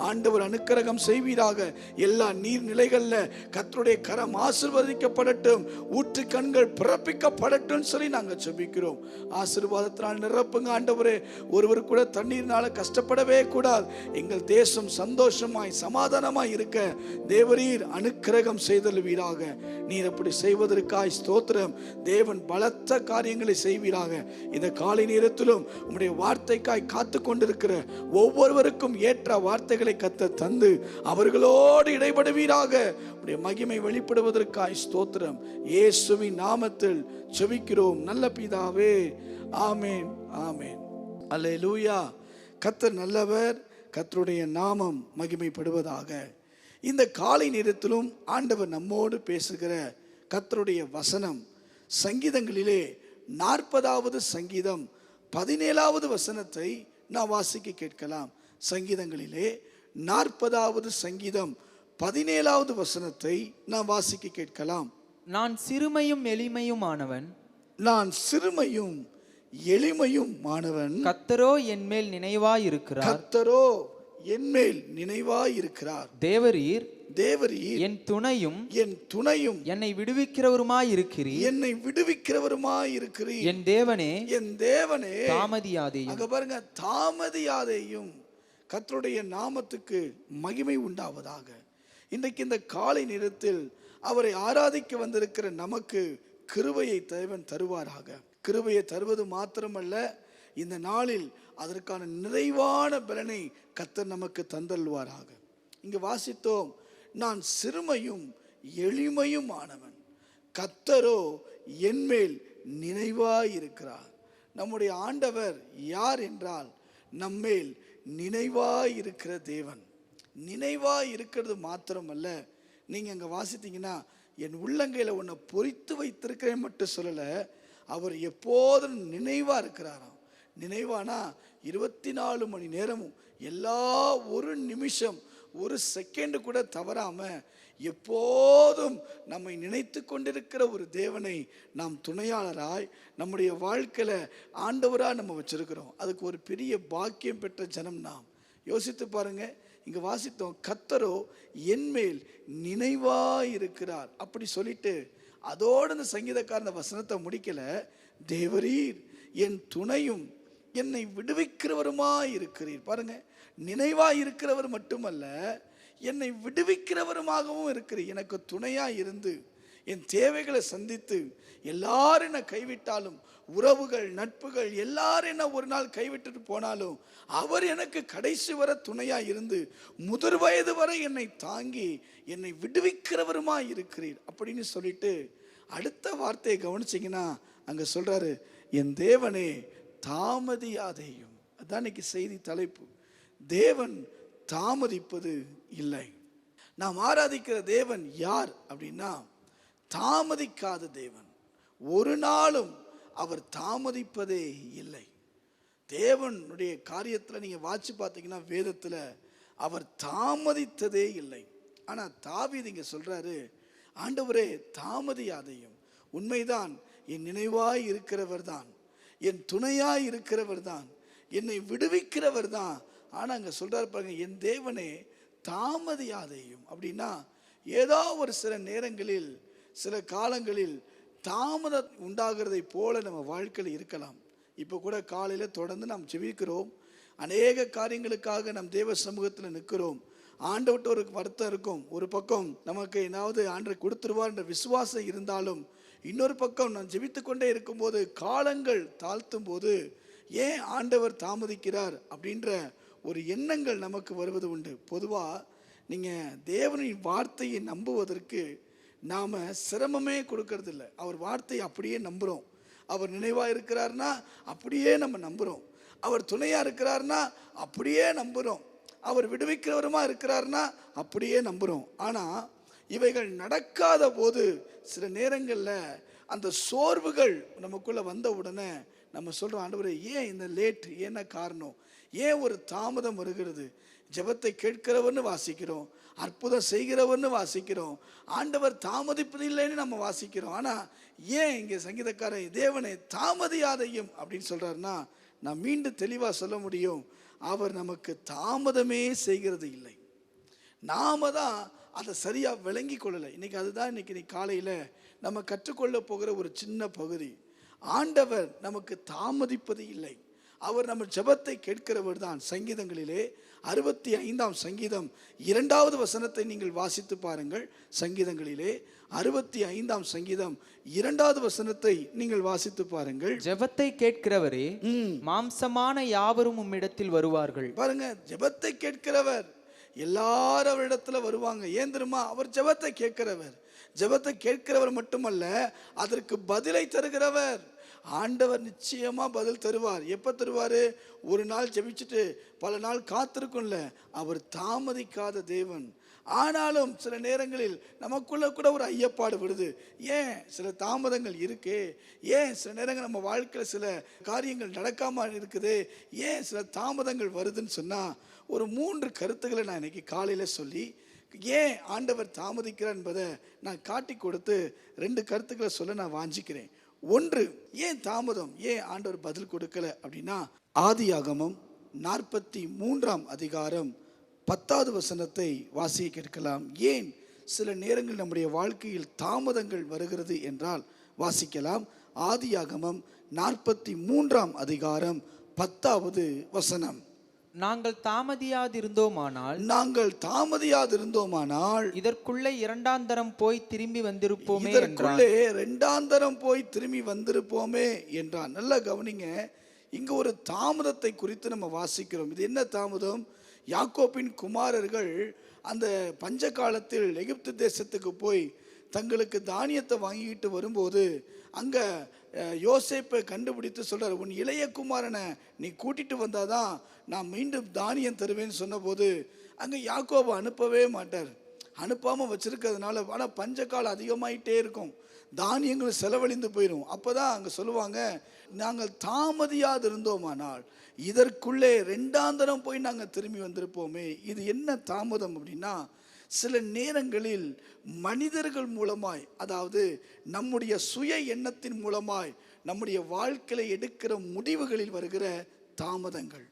S1: ஆண்டவர் அனுக்கிரகம் செய்வீராக. எல்லா நீர்நிலைகள்ல கர்த்தருடைய கரம் ஆசீர்வதிக்கப்படட்டும், ஊற்று கண்கள் பிறப்பிக்கப்படட்டும் சொல்லி நாங்க ஜெபிக்கிறோம். ஆசீர்வாதத்தினால் நிரப்புங்க ஆண்டவரே. ஒருவர் கூட தண்ணீர்னால கஷ்டப்படவே கூடாது. எங்கள் தேசம் சந்தோஷமாய் சமாதானமாய் இருக்க தேவரீர் அனுக்கிரகம் செய்தல்வீராக. நீர் அப்படி செய்வதற்காய் ஸ்தோத்திரம். தேவன் பலத்த காரியங்களை செய்வீராக. இந்த காலை நேரத்திலும் உம்முடைய வார்த்தைக்காய் காத்து கொண்டிருக்கிற ஒவ்வொருவருக்கும் ஏற்ற வார்த்தைகளை கர்த்தர் தந்து அவர்களோடு இடைபடுவீராக. உம்முடைய மகிமை வெளிப்படுவதற்காய் ஸ்தோத்திரம். இயேசுவின் நாமத்தில் ஜெபிக்கிறோம் நல்ல பிதாவே, ஆமென், ஆமென். அல்லேலூயா. கர்த்தர் நல்லவர். கர்த்தருடைய நாமம் மகிமைப்படுவதாக. இந்த காலை நேரத்திலும் ஆண்டவர் நம்மோடு பேசுகிற கர்த்தருடைய வசனம் சங்கீதங்களிலே 40வது சங்கீதம் 17வது வசனத்தை நான் வாசிக்க கேட்கலாம். சங்கீதங்களிலே 40வது சங்கீதம் 17வது வசனத்தை நான் வாசிக்க கேட்கலாம்.
S2: நான் சிறுமையும் எளிமையுமானவன்,
S1: நான் சிறுமையும் எளிமையும் மாணவன்,
S2: கர்த்தரோ என்மேல் நினைவாயிருக்கிறார்.
S1: கர்த்தரோ என்மேல் நினைவாயிருக்கிறார்.
S2: தேவரீர்
S1: தேவரீர்
S2: என் துணையும்
S1: என் துணையும்
S2: என்னை விடுவிக்கிறவருமாயிருக்கிறீர்.
S1: என்னை விடுவிக்கிறவருமாயிருக்கிறீர்.
S2: என் தேவனே,
S1: என் தேவனே,
S2: தாமதியாதேயும்.
S1: அங்க பாருங்க, தாமதியாதேயும். கர்த்தருடைய நாமத்துக்கு மகிமை உண்டாவதாக. இன்றைக்கு இந்த காலை நேரத்தில் அவரை ஆராதிக்க வந்திருக்கிற நமக்கு கிருபையை தேவன் தருவாராக. கிருபையை தருவது மாத்திரமல்ல, இந்த நாளில் அதற்கான நிறைவான பலனை கர்த்தர் நமக்கு தந்தல்வாராக. இங்கு வாசித்தோம், நான் சிறுமையும் எளிமையும் ஆனவன், கர்த்தரோ என்மேல் நினைவாயிருக்கிறார். நம்முடைய ஆண்டவர் யார் என்றால் நம்மேல் நினைவாயிருக்கிற தேவன். நினைவாயிருக்கிறது மாத்திரமல்ல, நீங்க அங்க வாசித்தீங்கன்னா என் உள்ளங்கையில உன்னை பொறித்து வைத்திருக்கிறேன் மட்டும் சொல்லல, அவர் எப்போதும் நினைவா இருக்கிறாராம். நினைவானா 24 மணி நேரமும் எல்லா ஒரு நிமிஷம் ஒரு செகண்ட் கூட தவறாம எப்போதும் நம்மை நினைத்து கொண்டிருக்கிற ஒரு தேவனை நாம் துணையாளராய் நம்முடைய வாழ்க்கையில ஆண்டவரா நம்ம வச்சிருக்கிறோம். அதுக்கு ஒரு பெரிய பாக்கியம் பெற்ற ஜனம் நாம். யோசித்து பாருங்க, இங்க வாசித்தோம், கர்த்தரோ என்மேல் நினைவாயிருக்கிறார். அப்படி சொல்லிட்டு அதோடு இந்த சங்கீதக்காரன் வசனத்தை முடிக்கல, தேவரீர் என் துணையும் என்னை விடுவிக்கிறவருமாய் இருக்கிறீர். பாருங்க, நினைவாய் இருக்கிறவர் மட்டுமல்ல, என்னை விடுவிக்கிறவருமாகவும் இருக்கிறீர். எனக்கு துணையா இருந்து என் தேவைகளை சந்தித்து, எல்லாரும் என்னை கைவிட்டாலும், உறவுகள் நட்புகள் எல்லாரும் என்ன ஒரு நாள் கைவிட்டுட்டு போனாலும், அவர் எனக்கு கடைசி வரை துணையா இருந்து முதிர் வயது வரை என்னை தாங்கி என்னை விடுவிக்கிறவருமாய் இருக்கிறீர் அப்படின்னு சொல்லிட்டு அடுத்த வார்த்தையை கவனிச்சிங்கன்னா அங்க சொல்றாரு, என் தேவனே தாமதியாதேயும். அதான் இன்னைக்கு செய்தி தலைப்பு. தேவன் தாமதிப்பது இல்லை. நாம் ஆராதிக்கிற தேவன் யார் அப்படின்னா, தாமதிக்காத தேவன். ஒரு நாளும் அவர் தாமதிப்பதே இல்லை. தேவனுடைய காரியத்தில் நீங்கள் வாட்சி பார்த்தீங்கன்னா வேதத்தில் அவர் தாமதித்ததே இல்லை. ஆனால் தாவீது இங்கே சொல்றாரு, ஆண்டவரே தாமதியாதையும். உண்மைதான், என் நினைவாய் இருக்கிறவர் தான், என் துணையாய் இருக்கிறவர் தான், என்னை விடுவிக்கிறவர் தான். ஆனால் அங்கே சொல்றாரு பாருங்க, என் தேவனே தாமதியாதையும். அப்படின்னா ஏதோ ஒரு சில நேரங்களில் சில காலங்களில் தாமதம் உண்டாகிறதை போல நம்ம வாழ்க்கையில் இருக்கலாம். இப்போ கூட காலையில் தொடர்ந்து நாம் ஜெபிக்கிறோம், அநேக காரியங்களுக்காக நம் தேவ சமூகத்தில் நிற்கிறோம். ஆண்டவர்கிட்ட ஒரு வருத்தம் இருக்கும். ஒரு பக்கம் நமக்கு ஏதாவது ஆண்டவர் கொடுத்துருவார் என்ற விசுவாசம் இருந்தாலும், இன்னொரு பக்கம் நான் ஜெபித்து கொண்டே இருக்கும்போது காலங்கள் தாழ்த்தும் போது ஏன் ஆண்டவர் தாமதிக்கிறார் அப்படின்ற ஒரு எண்ணங்கள் நமக்கு வருவது உண்டு. பொதுவாக நீங்கள் தேவனின் வார்த்தையை நம்புவதற்கு நாம் சிரமமே கொடுக்கறது இல்லை. அவர் வார்த்தையை அப்படியே நம்புகிறோம். அவர் நினைவாக இருக்கிறார்னா அப்படியே நம்ம நம்புகிறோம். அவர் துணையாக இருக்கிறார்னா அப்படியே நம்புகிறோம். அவர் விடுவிக்கிறவருமா இருக்கிறார்னா அப்படியே நம்புகிறோம். ஆனால் இவைகள் நடக்காத போது சில நேரங்களில் அந்த சோர்வுகள் நமக்குள்ளே வந்த உடனே நம்ம சொல்கிறோம், ஆண்டவரே ஏன் இந்த லேட், என்ன காரணம், ஏன் ஒரு தாமதம் வருகிறது? ஜெபத்தை கேட்கிறவர்னு வாசிக்கிறோம், அற்புதம் செய்கிறவர்னு வாசிக்கிறோம், ஆண்டவர் தாமதிப்பதில்லைன்னு நம்ம வாசிக்கிறோம். ஆனால் ஏன் இங்கே சங்கீதக்காரன் தேவனை தாமதியாதையும் அப்படின்னு சொல்கிறாருன்னா, நான் மீண்டும் தெளிவாக சொல்ல முடியும், அவர் நமக்கு தாமதமே செய்கிறது இல்லை. நாம தான் அதை சரியாக விளங்கி கொள்ளலை. இன்னைக்கு அதுதான் இன்னைக்கு காலையில் நம்ம கற்றுக்கொள்ள போகிற ஒரு சின்ன பகுதி. ஆண்டவர் நமக்கு தாமதிப்பது இல்லை. அவர் நம்ம ஜெபத்தை கேட்கிறவர் தான். சங்கீதங்களிலே 65ஆம் சங்கீதம் 2வது வசனத்தை நீங்கள் வாசித்து பாருங்கள். சங்கீதங்களிலே 65ஆம் சங்கீதம் 2வது வசனத்தை நீங்கள் வாசித்து பாருங்கள்.
S2: ஜெபத்தை கேட்கிறவரே, மாம்சமான யாவரும் உம்மிடத்தில் வருவார்கள்.
S1: பாருங்க, ஜெபத்தை கேட்கிறவர் எல்லாரும் அவரிடத்துல வருவாங்க. ஏன் தெரியுமா? அவர் ஜெபத்தை கேட்கிறவர். ஜெபத்தை கேட்கிறவர் மட்டுமல்ல, அதற்கு பதிலை தருகிறவர். ஆண்டவர் நிச்சயமா பதில் தருவார். எப்ப தருவாரு? ஒரு நாள் ஜெபிச்சுட்டு பல நாள் காத்திருக்கும்ல. அவர் தாமதிக்காத தேவன். ஆனாலும் சில நேரங்களில் நமக்குள்ள கூட ஒரு ஐயப்பாடு விடுது. ஏன் சில தாமதங்கள் இருக்கு? ஏன் சில நேரங்கள் நம்ம வாழ்க்கையில் சில காரியங்கள் நடக்காம இருக்குது? ஏன் சில தாமதங்கள் வருதுன்னு சொன்னா ஒரு 3 கருத்துக்களை நான் இன்னைக்கு காலையில் சொல்லி ஏன் ஆண்டவர் தாமதிக்கிறார் என்பதை நான் காட்டி கொடுத்து 2 கருத்துக்களை சொல்ல நான் வாஞ்சிக்கிறேன். ஒன்று, ஏன் தாமதம், ஏன் ஆண்டவர் பதில் கொடுக்கல அப்படின்னா, ஆதியாகமம் 43ஆம் அதிகாரம் 10வது வசனத்தை வாசிக்க கேட்கலாம். ஏன் சில நேரங்கள் நம்முடைய வாழ்க்கையில் தாமதங்கள் வருகிறது என்றால் வாசிக்கலாம். ஆதியாகமம் 43ஆம் அதிகாரம் 10வது வசனம்.
S2: நாங்கள் தாமதியாதிருந்தோமானால்
S1: இதற்குள்ளே
S2: 2ஆந்தரம் போய் திரும்பி வந்திருப்போமே
S1: என்றான். நல்லா கவனிங்க, இங்க ஒரு தாமதத்தை குறித்து நம்ம வாசிக்கிறோம். இது என்ன தாமதம்? யாக்கோபின் குமாரர்கள் அந்த பஞ்ச காலத்தில் எகிப்து தேசத்துக்கு போய் தங்களுக்கு தானியத்தை வாங்கிட்டு வரும்போது அங்க யோசேப்பை கண்டுபிடித்து சொல்றாரு, உன் இளைய குமாரனை நீ கூட்டிட்டு வந்தாதான் நான் மீண்டும் தானியம் தருவேன்னு சொன்னபோது அங்கே யாக்கோபை அனுப்பவே மாட்டார். அனுப்பாமல் வச்சிருக்கிறதுனால ஆனால் பஞ்சக்காலம் அதிகமாயிட்டே இருக்கும், தானியங்கள் செலவழிந்து போயிடும். அப்போ தான் அங்கே சொல்லுவாங்க, நாங்கள் தாமதியாது இருந்தோமானால் இதற்குள்ளே 2ஆந்தரம் போய் நாங்கள் திரும்பி வந்திருப்போமே. இது என்ன தாமதம் அப்படின்னா, சில நேரங்களில் மனிதர்கள் மூலமாய், அதாவது நம்முடைய சுய எண்ணத்தின் மூலமாய் நம்முடைய வாழ்க்கையில் எடுக்கிற முடிவுகளில் வருகிற தாமதங்கள்.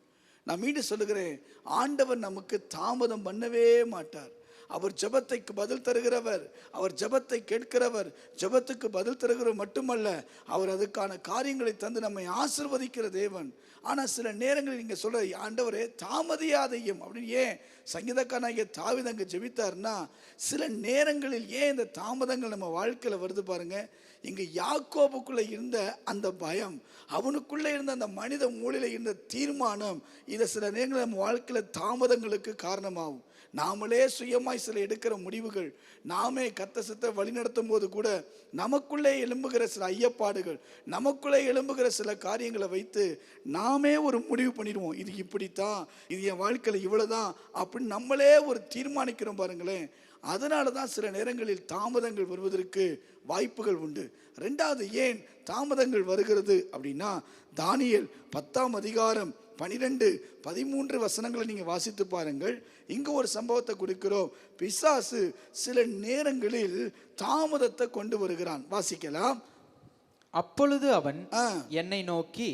S1: நான் மீண்டும் சொல்லுகிறேன், ஆண்டவர் நமக்கு தாமதம் பண்ணவே மாட்டார். அவர் ஜெபத்துக்கு பதில் தருகிறவர், அவர் ஜெபத்தை கேட்கிறவர். ஜெபத்துக்கு பதில் தருகிறவர் மட்டுமல்ல, அவர் அதுக்கான காரியங்களை தந்து நம்மை ஆசீர்வதிக்கிற தேவன். ஆனால் சில நேரங்களில் நீங்கள் சொல்ற, ஆண்டவரே தாமதியாதையும் அப்படின்னு ஏன் சங்கீதக்காரனாகிய தாவீது அங்கே ஜெபித்தார்னா, சில நேரங்களில் ஏன் இந்த தாமதங்கள் நம்ம வாழ்க்கையில் வருது பாருங்க. இங்கே யாக்கோபுக்குள்ளே இருந்த அந்த பயம், அவனுக்குள்ளே இருந்த அந்த மனித மூலையில் இருந்த தீர்மானம், இதை சில நேரங்களில் நம்ம வாழ்க்கையில் தாமதங்களுக்கு காரணமாகும். நாமளே சுயமாய் சில எடுக்கிற முடிவுகள், நாமே கத்த சித்த வழி நடத்தும் போது கூட நமக்குள்ளே எழும்புகிற சில ஐயப்பாடுகள், நமக்குள்ளே எழும்புகிற சில காரியங்களை வைத்து நாமே ஒரு முடிவு பண்ணிடுவோம். இது இப்படித்தான், இது என் வாழ்க்கையில் இவ்வளோதான் அப்படின்னு நம்மளே ஒரு தீர்மானிக்கிறோம் பாருங்களேன். அதனால தான் சில நேரங்களில் தாமதங்கள் வருவதற்கு வாய்ப்புகள் உண்டு. ரெண்டாவது, ஏன் தாமதங்கள் வருகிறது அப்படின்னா, தானியேல் 10ஆம் அதிகாரம் 12, 13 வசனங்களை நீங்க வாசித்து பாருங்கள். இங்க ஒரு சம்பவத்தை கொடுக்கிறோம். பிசாசு சில நேரங்களில் தாமதத்தை கொண்டு வருகிறான். வாசிக்கலாம்.
S2: அப்பொழுது அவன் என்னை நோக்கி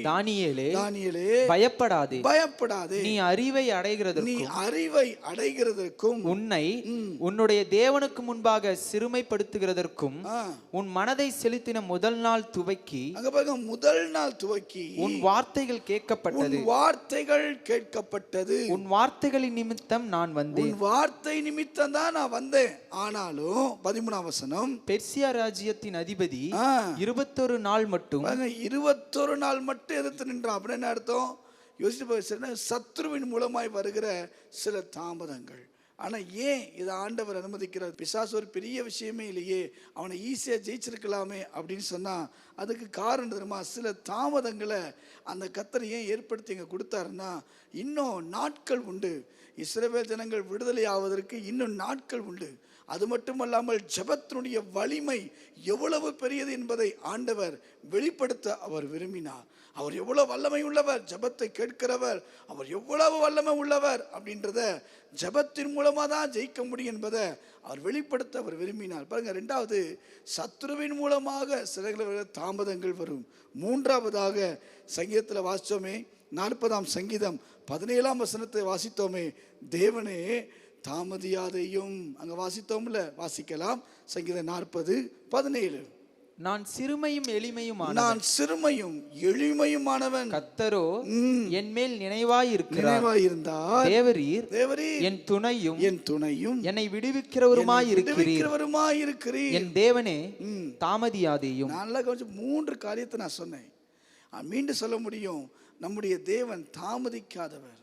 S2: தானியேலே, பயப்படாதே,
S1: நீ
S2: அறிவை அடைகிறதற்கும்
S1: உன்னை
S2: உன்னுடைய தேவனுக்கு முன்பாக சிறுமைப்படுத்துகிறதற்கும் உன் மனதை செலுத்தின முதல் நாள் துவக்கி உன் வார்த்தைகள் கேட்கப்பட்டது. உன் வார்த்தைகளின் நிமித்தம் நான் வந்தேன்.
S1: வார்த்தை நிமித்தம் தான் நான் வந்தேன். ஆனாலும் 13ஆம் வசனம்,
S2: பெர்சியா ராஜ்யத்தின் அதிபதி 21 நாள் மட்டும்
S1: 21 நாள் மட்டும் எதிர்த்து நின்றான். அப்படின்னு என்ன அர்த்தம்? யோசிச்சு, சத்ருவின் மூலமாய் வருகிற சில தாமதங்கள். ஆனா ஏன் இதை ஆண்டவர் அனுமதிக்கிறார்? பிசாசு ஒரு பெரிய விஷயமே இல்லையே, அவனை ஈஸியா ஜெயிச்சிருக்கலாமே அப்படின்னு சொன்னா அதுக்கு காரணம் தெரியுமா? சில தாமதங்களை அந்த கர்த்தர் ஏன் ஏற்படுத்தி இங்க கொடுத்தாருன்னா, இன்னும் நாட்கள் உண்டு. இஸ்ரவேல் ஜனங்கள் விடுதலை ஆவதற்கு இன்னும் நாட்கள் உண்டு. அது மட்டுமல்லாமல் ஜெபத்தினுடைய வலிமை எவ்வளவு பெரியது என்பதை ஆண்டவர் வெளிப்படுத்த அவர் விரும்பினார். அவர் எவ்வளவு வல்லமை உள்ளவர், ஜெபத்தை கேட்கிறவர், அவர் எவ்வளவு வல்லமை உள்ளவர் அப்படின்றத ஜெபத்தின் மூலமா தான் ஜெயிக்க முடியும் என்பதை அவர் வெளிப்படுத்த அவர் விரும்பினார். பாருங்க, ரெண்டாவது, சத்ருவின் மூலமாக சில தாமதங்கள் வரும். மூன்றாவதாக, சங்கீதத்தில் வாசித்தோமே, 40ஆம் சங்கீதம் 17ஆம் வசனத்தை வாசித்தோமே, தேவனே தாமதியாதையும். அங்க வாசித்தோம்ல, வாசிக்கலாம். சங்கீதம் 40:17.
S2: நான் சிறுமையும்
S1: எளிமையுமானவன்,
S2: கர்த்தரோ என் மேல் நினைவாயிருந்தார். தேவரீர் என் துணையும் என்னை விடுவிக்கிறவருமாயிருக்கிறீர். என் தேவனே தாமதியாதையும்.
S1: நல்லா கொஞ்சம் 3 காரியத்தை நான் சொன்னேன். மீண்டும் சொல்ல முடியும். நம்முடைய தேவன் தாமதிக்காதவர்,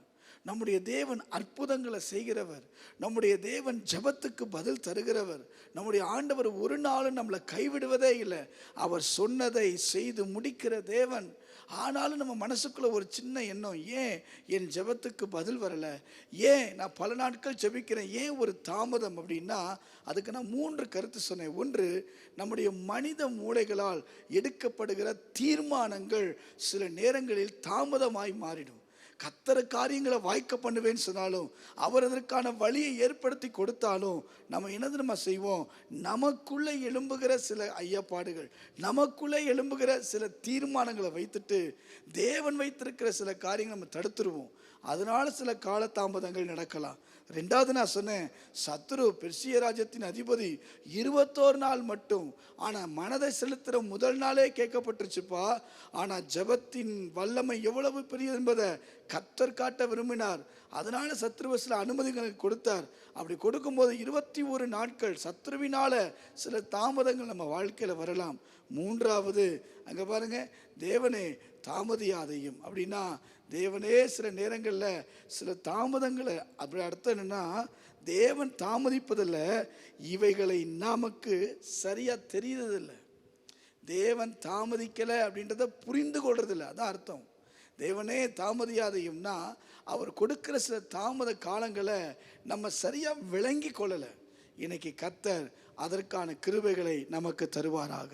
S1: நம்முடைய தேவன் அற்புதங்களை செய்கிறவர், நம்முடைய தேவன் ஜெபத்துக்கு பதில் தருகிறவர். நம்முடைய ஆண்டவர் ஒரு நாளும் நம்மளை கைவிடுவதே இல்லை. அவர் சொன்னதை செய்து முடிக்கிற தேவன். ஆனாலும் நம்ம மனசுக்குள்ள ஒரு சின்ன எண்ணம், ஏன் என் ஜெபத்துக்கு பதில் வரல, ஏன் நான் பல நாட்கள் ஜெபிக்கிறேன், ஏன் ஒரு தாமதம் அப்படின்னா, அதுக்கு நான் 3 கருத்து சொன்னேன். ஒன்று, நம்முடைய மனித மூளைகளால் எடுக்கப்படுகிற தீர்மானங்கள் சில நேரங்களில் தாமதமாய் மாறிடும். கர்த்தர் காரியங்களை வாய்க்க பண்ணுவேன்னு சொன்னாலும், அவர் அதற்கான வழியை ஏற்படுத்தி கொடுத்தாலும், நம்ம என்ன செய்வோம்? நமக்குள்ளே எழும்புகிற சில ஐயப்பாடுகள், நமக்குள்ளே எழும்புகிற சில தீர்மானங்களை வைத்துட்டு தேவன் வைத்திருக்கிற சில காரியங்களை நம்ம தடுத்துருவோம். அதனால சில காலதாமதங்கள் நடக்கலாம். ரெண்டாவது, நான் சொன்னேன், சத்ரு பெர்சிய ராஜ்யத்தின் அதிபதி 21 நாள் மட்டும். ஆனா மனதை செலுத்துற முதல் நாளே கேட்கப்பட்டுருச்சுப்பா. ஆனா ஜெபத்தின் வல்லமை எவ்வளவு பெரியது என்பதை கர்த்தர் காட்ட விரும்பினார். அதனால சத்ருவ சில அனுமதிகளை கொடுத்தார். அப்படி கொடுக்கும்போது 21 நாட்கள் சத்ருவினால சில தாமதங்கள் நம்ம வாழ்க்கையில வரலாம். மூன்றாவது, அங்க பாருங்க, தேவனே தாமதியாதையும் அப்படின்னா, தேவனே சில நேரங்களில் சில தாமதங்களை, அப்படி அர்த்தம் என்னன்னா, தேவன் தாமதிப்பதில்ல, இவைகளை நமக்கு சரியா தெரியுறதில்லை. தேவன் தாமதிக்கலை அப்படின்றத புரிந்து கொள்றதில்லை, அதான் அர்த்தம். தேவனே தாமதியாதையும்னா, அவர் கொடுக்கிற சில தாமத காலங்களை நம்ம சரியா விளங்கி கொள்ளலை. இன்னைக்கு கர்த்தர் அதற்கான கிருபைகளை நமக்கு தருவாராக.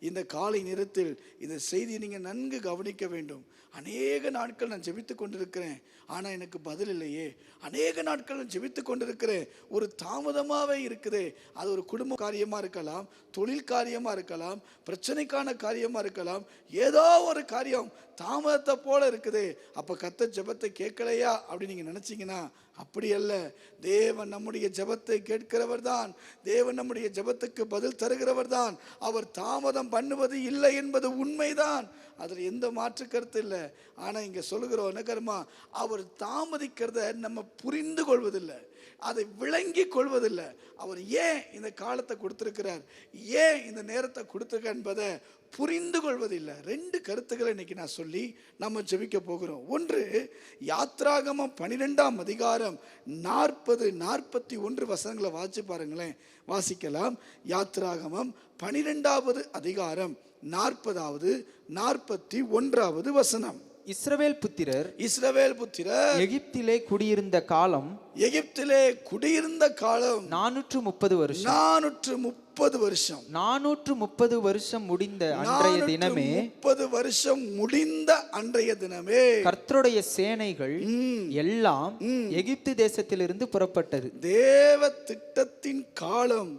S1: இந்த காலை நேரத்தில் இந்த செய்தியை நீங்கள் நன்கு கவனிக்க வேண்டும். அநேக நாட்கள் நான் ஜெபித்து கொண்டிருக்கிறேன், ஆனால் எனக்கு பதில் இல்லையே. அநேக நாட்கள் நான் ஜெபித்து கொண்டிருக்கிறேன், ஒரு தாமதமாகவே இருக்குதே. அது ஒரு குடும்ப காரியமாக இருக்கலாம், தொழில் காரியமாக இருக்கலாம், பிரச்சனைக்கான காரியமாக இருக்கலாம், ஏதோ ஒரு காரியம் தாமதத்தை போல இருக்குதே. அப்போ கர்த்தர் ஜெபத்தை கேட்கலையா அப்படின்னு நீங்கள் நினச்சிங்கன்னா, அப்படி அல்ல. தேவன் நம்முடைய ஜெபத்தை கேட்கிறவர் தான், தேவன் நம்முடைய ஜெபத்துக்கு பதில் தருகிறவர் தான். அவர் தாமதம் பண்ணுவது இல்லை என்பது உண்மைதான், அதில் எந்த மாற்று கருத்து இல்லை. ஆனால் இங்கே சொல்லுகிறோம் என்ன கர்மா, அவர் தாமதிக்கிறத நம்ம புரிந்து கொள்வதில்லை, அதை விளங்கி கொள்வதில்லை. அவர் ஏன் இந்த காலத்தை கொடுத்திருக்கிறார், ஏன் இந்த நேரத்தை கொடுத்திருக்க என்பதை புரிந்து கொள்வதில்லை. 2 கருத்துக்களை இன்னைக்கு நான் சொல்லி நம்ம ஜெபிக்க போகிறோம். ஒன்று, யாத்ராகமம் 12ஆம் அதிகாரம் 40-41 வசனங்களை வாசிச்சு பாருங்களேன். வாசிக்கலாம். யாத்ராகமம் 12வது அதிகாரம் 40-41 வசனம்.
S2: இஸ்ரவேல் புத்திரர்
S1: இஸ்ரவேல் புத்திரர்
S2: எகிப்திலே குடியிருந்த காலம்
S1: எகிப்திலே குடியிருந்த காலம்
S2: 430 வருஷம்.
S1: 430 வருஷம்.
S2: 430 வருஷம் முடிந்த அன்றைய தினமே
S1: 30 வருஷம் முடிந்த அன்றைய தினமே
S2: கர்த்தருடைய சேனைகள் எல்லாம் எகிப்து தேசத்திலிருந்து புறப்பட்டது.
S1: தேவ திட்டத்தின் காலம்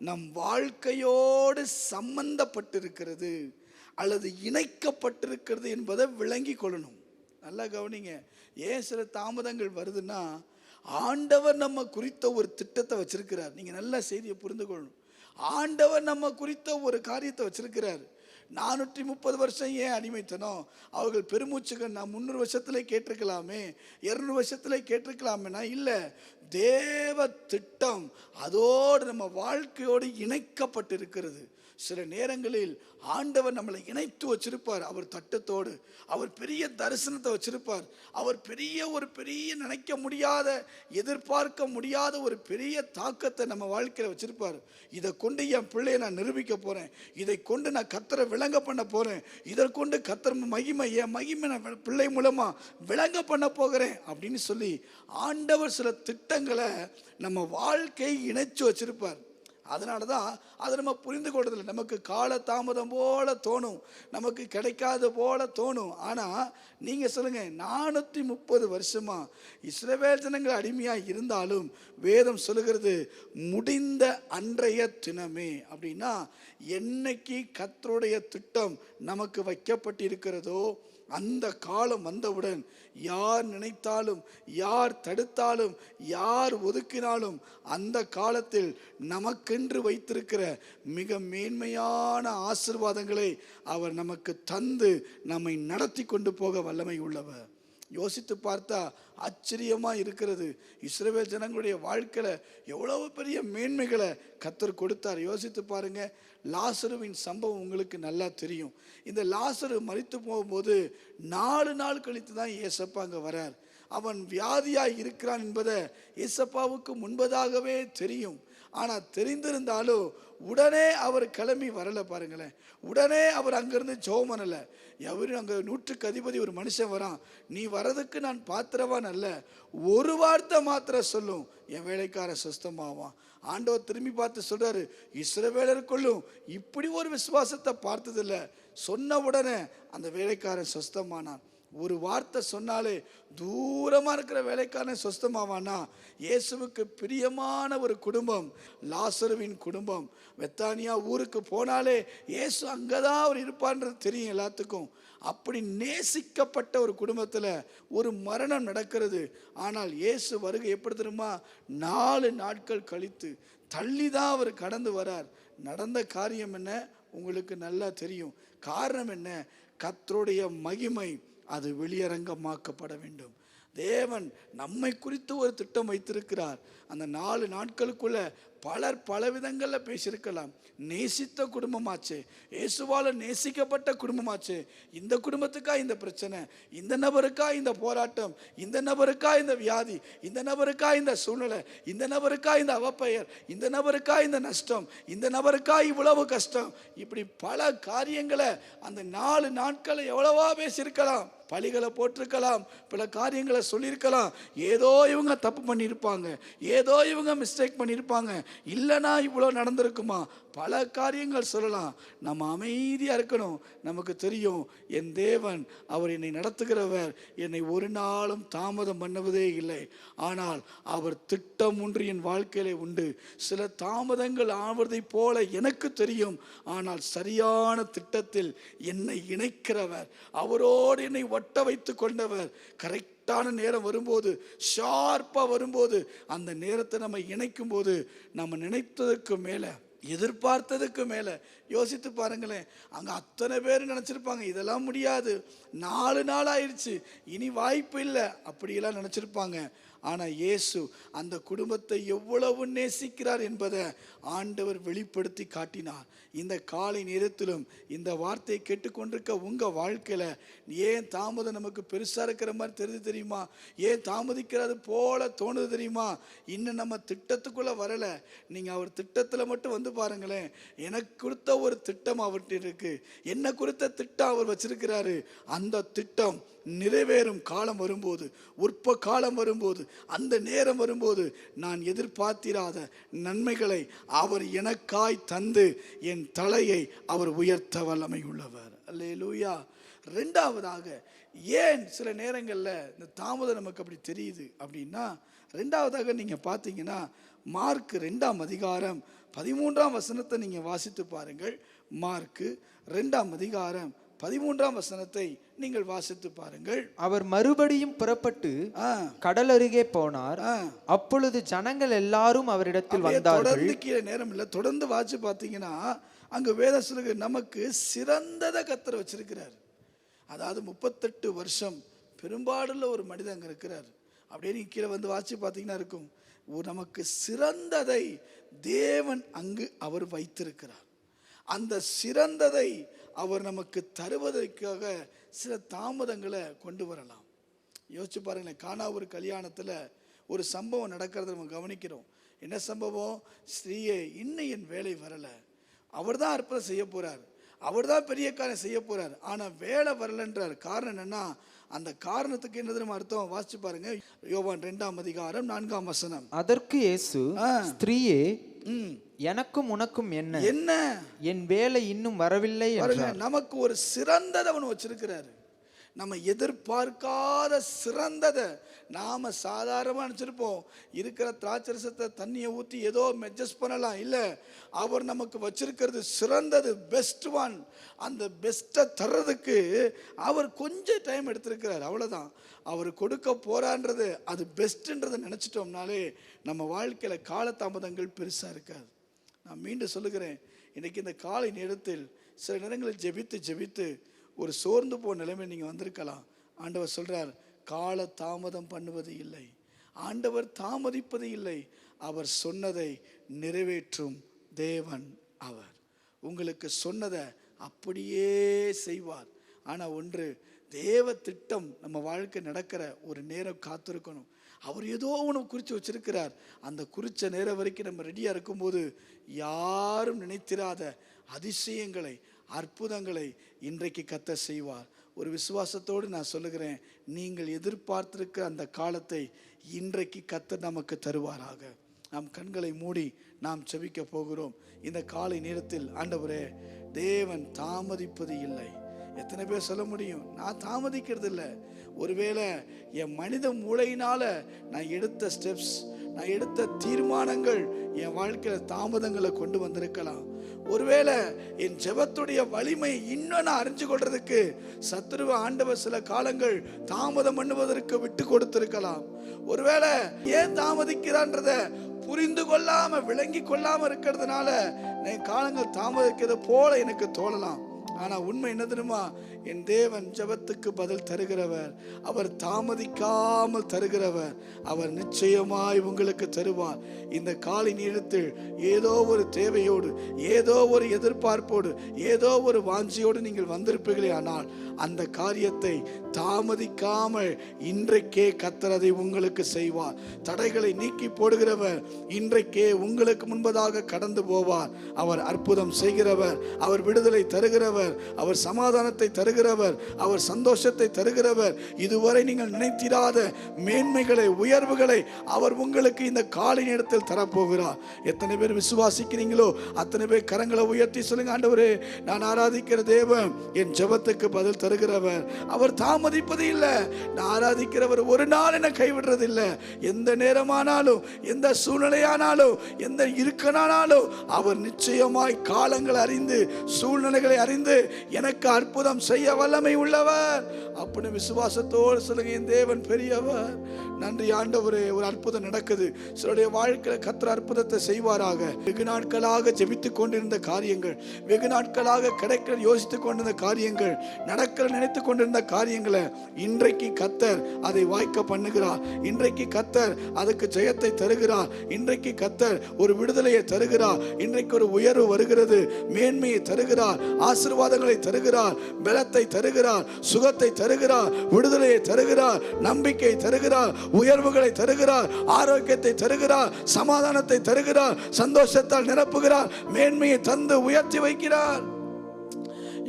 S1: நம் வாழ்க்கையோடு சம்பந்தப்பட்டிருக்கிறது அல்லது இணைக்கப்பட்டிருக்கிறது என்பதை விளங்கி கொள்ளணும். நல்லா கவனிங்க. ஏன் சில தாமதங்கள் வருதுன்னா, ஆண்டவர் நம்ம குறித்த ஒரு திட்டத்தை வச்சிருக்கிறார். நீங்க நல்ல செய்தியை புரிந்து கொள்ளணும். ஆண்டவர் நம்ம குறித்த ஒரு காரியத்தை வச்சிருக்கிறார். 430 வருஷம் ஏன் அடிமைத்தனம்? அவர்கள் பெருமூச்சுகள் நான் 300 வருஷத்துல கேட்டிருக்கலாமே, 200 வருஷத்துல கேட்டிருக்கலாமேனா இல்லை. தேவ திட்டம் அதோடு நம்ம வாழ்க்கையோடு இணைக்கப்பட்டிருக்கிறது. சில நேரங்களில் ஆண்டவர் நம்மளை இணைத்து வச்சிருப்பார். அவர் தட்டத்தோடு அவர் பெரிய தரிசனத்தை வச்சிருப்பார். அவர் பெரிய நினைக்க முடியாத, எதிர்பார்க்க முடியாத ஒரு பெரிய தாக்கத்தை நம்ம வாழ்க்கையில் வச்சிருப்பார். இதை கொண்டு என் பிள்ளையை நான் நிரூபிக்க போறேன், இதை கொண்டு நான் கர்த்தரை விளங்க பண்ண போறேன், இதை கொண்டு கர்த்தர் மகிமை, என் மகிமை நான் பிள்ளை மூலமா விளங்க பண்ண போகிறேன் அப்படின்னு சொல்லி ஆண்டவர் சில திட்டங்களை நம்ம வாழ்க்கையை இணைச்சு வச்சிருப்பார். அதனால தான் அதை நம்ம புரிந்து கொள்றதில்லை. நமக்கு கால தாமதம் போல தோணும், நமக்கு கிடைக்காத போல தோணும். ஆனால் நீங்கள் சொல்லுங்கள், 430 வருஷமா இஸ்ரவேல் ஜனங்கள் அடிமையாக இருந்தாலும் வேதம் சொல்லுகிறது முடிந்த அன்றைய தினமே. அப்படின்னா என்னைக்கு கர்த்தருடைய திட்டம் நமக்கு வைக்கப்பட்டிருக்கிறதோ அந்த காலம் வந்தவுடன் யார் நினைத்தாலும், யார் தடுத்தாலும், யார் ஒதுக்கினாலும் அந்த காலத்தில் நமக்கென்று வைத்திருக்கிற மிக மேன்மையான ஆசீர்வாதங்களை அவர் நமக்கு தந்து நம்மை நடத்தி கொண்டு போக வல்லமை உள்ளவர். யோசித்து பார்த்தா ஆச்சரியமா இருக்கிறது. இஸ்ரவேல் ஜனங்களுடைய வாழ்க்கையில எவ்வளவு பெரிய மேன்மைகளை கர்த்தர் கொடுத்தார். யோசித்து பாருங்க. லாசருவின் சம்பவம் உங்களுக்கு நல்லா தெரியும். இந்த லாசரு மரித்து போகும்போது 4 நாள் கழித்து தான் ஏசப்பா அங்கே வரார். அவன் வியாதியாய் இருக்கிறான் என்பதை ஏசப்பாவுக்கு முன்பதாகவே தெரியும். ஆனால் தெரிந்திருந்தாலும் உடனே அவர் கிளம்பி வரலை. பாருங்களேன், உடனே அவர் அங்கிருந்து ஜெபம் பண்ணலை. எவரும் அங்கே 100க்கு அதிபதி ஒரு மனுஷன் வரான், நீ வரதுக்கு நான் பாத்திரவான் அல்ல, ஒரு வார்த்தை மாத்திரம் சொல்லும் என் வேலைக்கார சுஸ்தமாவான். ஆண்டவர் திரும்பி பார்த்து சொல்றாரு, இஸ்ரவேலருக்குள்ளும் இப்படி ஒரு விசுவாசத்தை பார்த்ததில்ல. சொன்ன உடனே அந்த வேலைக்காரன் சுஸ்தமானான். ஒரு வார்த்தை சொன்னாலே தூரமாக இருக்கிற வேலைக்காரன் சொஸ்தமாவானா? இயேசுவுக்கு பிரியமான ஒரு குடும்பம் லாசருவின் குடும்பம். பெத்தானியா ஊருக்கு போனாலே இயேசு அங்கதான் அவர் இருப்பான்றது தெரியும் எல்லாத்துக்கும். அப்படி நேசிக்கப்பட்ட ஒரு குடும்பத்தில் ஒரு மரணம் நடக்கிறது. ஆனால் இயேசு வருகை எப்படி தெரியுமா? 4 நாட்கள் கழித்து தள்ளிதான் அவர் கடந்து வரார். நடந்த காரியம் என்ன உங்களுக்கு நல்லா தெரியும். காரணம் என்ன? கர்த்தருடைய மகிமை அது வெளியரங்கமாக்கப்பட வேண்டும். தேவன் நம்மை குறித்து ஒரு திட்டம் வைத்திருக்கிறார். அந்த 4 நாட்களுக்குள்ள பலர் பல விதங்களில் பேசியிருக்கலாம். நேசித்த குடும்பமாச்சு, இயேசுவால நேசிக்கப்பட்ட குடும்பமாச்சு. இந்த குடும்பத்துக்கா இந்த பிரச்சனை, இந்த நபருக்கா இந்த போராட்டம், இந்த நபருக்கா இந்த வியாதி, இந்த நபருக்கா இந்த சூழ்நிலை, இந்த நபருக்கா இந்த அவப்பெயர், இந்த நபருக்கா இந்த நஷ்டம், இந்த நபருக்கா இவ்வளவு கஷ்டம். இப்படி பல காரியங்களை அந்த 4 நாட்களை எவ்வளவா பேசியிருக்கலாம். பழிகளை போட்டிருக்கலாம், பல காரியங்களை சொல்லியிருக்கலாம். ஏதோ இவங்க தப்பு பண்ணியிருப்பாங்க, ஏதோ இவங்க மிஸ்டேக் பண்ணியிருப்பாங்க, இல்லைனா இவ்வளோ நடந்திருக்குமா, பல காரியங்கள் சொல்லலாம். நம்ம அமைதியாக இருக்கணும். நமக்கு தெரியும் என் தேவன் அவர் என்னை நடத்துகிறவர், என்னை ஒரு நாளும் தாமதம் பண்ணுவதே இல்லை. ஆனால் அவர் திட்டம் ஒன்று என் வாழ்க்கையிலே உண்டு. சில தாமதங்கள் ஆவதை போல எனக்கு தெரியும். ஆனால் சரியான திட்டத்தில் என்னை இணைக்கிறவர், அவரோடு என்னை ஒட்ட வைத்து கொண்டவர். கரெக்டான நேரம் வரும்போது, ஷார்ப்பா வரும்போது, அந்த நேரத்தை நம்ம இணைக்கும் போது நம்ம நினைத்ததற்கு மேலே, எதிர்பார்த்ததுக்கு மேலே. யோசித்து பாருங்களேன், அங்கே அத்தனை பேர் நினச்சிருப்பாங்க இதெல்லாம் முடியாது, 4 நாள் ஆயிடுச்சு, இனி வாய்ப்பு இல்லை, அப்படியெல்லாம் நினச்சிருப்பாங்க. ஆனால் இயேசு அந்த குடும்பத்தை எவ்வளவு நேசிக்கிறார் என்பதை ஆண்டவர் வெளிப்படுத்தி காட்டினார். இந்த காலை நேரத்திலும் இந்த வார்த்தையை கேட்டுக்கொண்டிருக்க உங்கள் வாழ்க்கையில் ஏன் தாமதம் நமக்கு பெருசாக இருக்கிற மாதிரி தெரியுது தெரியுமா? ஏன் தாமதிக்கிறது போல தோணுது தெரியுமா? இன்னும் நம்ம திட்டத்துக்குள்ளே வரலை. நீங்கள் அவர் திட்டத்தில் மட்டும் வந்து பாருங்களேன். எனக்கு கொடுத்த ஒரு திட்டம் அவர்கிட்ட இருக்கு. என்ன குறித்த திட்டம் அவர் வச்சிருக்கிறாரு. அந்த திட்டம் நிறைவேறும் காலம் வரும்போது, உற்ப காலம் வரும்போது, அந்த நேரம் வரும்போது நான் எதிர்பார்த்திராத நன்மைகளை அவர் எனக்காய் தந்து என் தலையை அவர் உயர்த்த வல்லமை உள்ளவர். அல்லேலூயா. ரெண்டாவதாக, ஏன் சில நேரங்களில் இந்த தாமதம் நமக்கு அப்படி தெரியுது அப்படின்னா, ரெண்டாவதாக நீங்கள் பார்த்தீங்கன்னா மார்க் 2ஆம் அதிகாரம் 13ஆம் வசனத்தை நீங்கள் வாசித்து பாருங்கள். மார்க் 2ஆம் அதிகாரம் 13ஆம் வசனத்தை நீங்கள் வாசித்து பாருங்கள்.
S2: அவர் மறுபடியும் புறப்பட்டு கடல் அருகே போனார். அப்பொழுது ஜனங்கள் எல்லாரும் அவரிடத்தில் வந்தார்கள்.
S1: தொடர்ந்து கீழே நேரம் இல்லை, தொடர்ந்து வாசி பார்த்தீங்கன்னா அங்க வேத சொல்லுங்க, நமக்கு சிறந்ததை கர்த்தர் வச்சிருக்கிறார். அதாவது 38 வருஷம் பெரும்பாடுள்ள ஒரு மனிதன் அங்க இருக்கிறார். அப்படியே நீங்க கீழே வந்து வாசி பார்த்தீங்கன்னா இருக்கும், நமக்கு சிறந்ததை தேவன் அங்கு அவர் வைத்திருக்கிறார். அந்த சிறந்ததை அவர் நமக்கு தருவதற்காக சில தாமதங்களை கொண்டு வரலாம். யோசிச்சு பாருங்களேன். கானா ஒரு கல்யாணத்தில் ஒரு சம்பவம் நடக்கிறத நம்ம கவனிக்கிறோம். என்ன சம்பவம்? ஸ்ரீயே, இன்னும் என் வேலை வரலை. அவர் தான் அற்புதம் செய்ய போறார், அவர் தான் பெரிய காரியம் செய்ய போறார், ஆனால் வேலை வரலன்றார். காரணம் என்னன்னா, அந்த காரணத்துக்கு என்னது அர்த்தம் வாசிச்சு பாருங்க. யோவான் 2ஆம் அதிகாரம் 4ஆம் வசனம்.
S2: அதற்கு இயேசு, ஸ்திரீயே, எனக்கும் உனக்கும் என்ன, என் வேலை இன்னும் வரவில்லை என்றார்.
S1: நமக்கு ஒரு சிறந்ததை அவன் வச்சிருக்கிறாரு. நம்ம எதிர்பார்க்காத சிறந்ததை நாம சாதாரணமாக நினச்சிருப்போம். இருக்கிற திராட்சரசத்தை தண்ணியை ஊற்றி ஏதோ மெட்ஜஸ்ட் பண்ணலாம். இல்லை, அவர் நமக்கு வச்சிருக்கிறது சிறந்தது, பெஸ்ட் ஒன். அந்த பெஸ்ட்டை தர்றதுக்கு அவர் கொஞ்சம் டைம் எடுத்திருக்கிறார், அவ்வளோதான். அவர் கொடுக்க போறான்றது அது பெஸ்ட்ன்றதை நினச்சிட்டோம்னாலே நம்ம வாழ்க்கையில் காலதாமதங்கள் பெருசாக இருக்காது. நான் மீண்டும் சொல்லுகிறேன், இன்னைக்கு இந்த காலை நேரத்தில் சில நேரங்களில் ஜெபித்து ஒரு சோர்ந்து போன நிலைமை நீங்கள் வந்திருக்கலாம். ஆண்டவர் சொல்றார், கால தாமதம் பண்ணுவது இல்லை, ஆண்டவர் தாமதிப்பது இல்லை, அவர் சொன்னதை நிறைவேற்றும் தேவன். அவர் உங்களுக்கு சொன்னதை அப்படியே செய்வார். ஆனால் ஒன்று, தேவ திட்டம் நம்ம வாழ்க்கை நடக்கிற ஒரு நேரம் காத்திருக்கணும். அவர் ஏதோ ஒன்று குறித்து வச்சிருக்கிறார். அந்த குறித்த நேரம் வரைக்கும் நம்ம ரெடியாக இருக்கும்போது யாரும் நினைத்திராத அதிசயங்களை, அற்புதங்களை இன்றைக்கு கர்த்தர் செய்வார். ஒரு விசுவாசத்தோடு நான் சொல்லுகிறேன், நீங்கள் எதிர்பார்த்திருக்கிற அந்த காலத்தை இன்றைக்கு கர்த்தர் நமக்கு தருவாராக. நாம் கண்களை மூடி நாம் செபிக்க போகிறோம். இந்த காலை நேரத்தில், ஆண்டவரே, தேவன் தாமதிப்பது இல்லை. எத்தனை பேர் சொல்ல முடியும், நான் தாமதிக்கிறது இல்லை? ஒருவேளை என் மனித மூளையினால நான் எடுத்த ஸ்டெப்ஸ், நான் எடுத்த தீர்மானங்கள் என் வாழ்க்கையில் தாமதங்களை கொண்டு வந்திருக்கலாம். ஒருவேளை என் ஜெபத்துடைய வலிமை இன்னும் நான் அறிஞ்சு கொள்றதுக்கு சத்துருவ ஆண்டவர் சில காலங்கள் தாமதம் பண்ணுவதற்கு விட்டு கொடுத்திருக்கலாம். ஒருவேளை ஏன் தாமதிக்கிறான்றத புரிந்து கொள்ளாம, விளங்கி கொள்ளாம இருக்கிறதுனால என் காலங்கள் தாமதிக்கிறது போல எனக்கு தோணலாம். ஆனா உண்மை என்ன தெரியுமா? என் தேவன் ஜெபத்துக்கு பதில் தருகிறவர், அவர் தாமதிக்காமல் தருகிறவர். அவர் நிச்சயமாய் உங்களுக்கு தருவார். இந்த காலை நேரத்தில் ஏதோ ஒரு தேவையோடு, ஏதோ ஒரு எதிர்பார்ப்போடு, ஏதோ ஒரு வாஞ்சியோடு நீங்கள் வந்திருப்பீர்களே, ஆனால் அந்த காரியத்தை தாமதிக்காமல் இன்றைக்கே கர்த்தர் அதை உங்களுக்கு செய்வார். தடைகளை நீக்கி போடுகிறவர் இன்றைக்கே உங்களுக்கு முன்பதாக கடந்து போவார். அவர் அற்புதம் செய்கிறவர், அவர் விடுதலை தருகிறவர், அவர் சமாதானத்தை தருகிறவர், அவர் சந்தோஷத்தை தருகிறவர். இதுவரை நீங்கள் நினைத்திராத மேன்மைகளை, உயர்வுகளை அவர் உங்களுக்கு இந்த காலை நேரத்தில் தரப்போகிறார். எத்தனை பேர் விசுவாசிக்கிறீங்களோ அத்தனை பேர் கரங்களை உயர்த்தி சொல்லுங்க, ஆண்டவரே, நான் ஆராதிக்கிற தேவன் என் ஜெபத்துக்கு பதில் தருகிறவர். அவர் தாமதிப்பது இல்லை. நான் ஆராதிக்கிறவர் ஒரு நாள் என்ன கைவிடுறது இல்லை. எந்த நேரமானாலும், எந்த சூழ்நிலையானாலும், எந்த இருக்கனானாலும் அவர் நிச்சயமாய் காலங்களை அறிந்து, சூழ்நிலைகளை அறிந்து எனக்கு அற்புதம் செய்ய செய்ய வல்லமை உள்ளவர் அப்படின்னு விசுவாசத்தோடு சொல்லுங்க, என் தேவன் பெரியவர். நன்றி ஆண்டவரே. ஒரு அற்புதம் நடக்குது சிலருடைய வாழ்க்கையில். கர்த்தர் அற்புதத்தை செய்வாராக. வெகு நாட்களாக ஜெபித்துக் கொண்டிருந்த காரியங்கள், வெகு நாட்களாக கிடைக்க யோசித்துக் கொண்டிருந்த காரியங்கள், நடக்க நினைத்துக் கொண்டிருந்த காரியங்களை இன்றைக்கு கர்த்தர் அதை வாய்க்க பண்ணுகிறார். இன்றைக்கு கர்த்தர் அதுக்கு ஜெயத்தை தருகிறார். இன்றைக்கு கர்த்தர் ஒரு விடுதலையை தருகிறார். இன்றைக்கு ஒரு உயர்வு வருகிறது, மேன்மையை தருகிறார், ஆசீர்வாதங்களை தருகிறார், பலத்தை தருகிறார், சுகத்தை தருகிறார், விடுதலையை தருகிறார், நம்பிக்கை தருகிறார், உயர்வுகளை தருகிறார், ஆரோக்கியத்தை தருகிறார், சமாதானத்தை தருகிறார், சந்தோஷத்தால் நிரப்புகிறார், மேன்மையை தந்து உயர்த்தி வைக்கிறார்.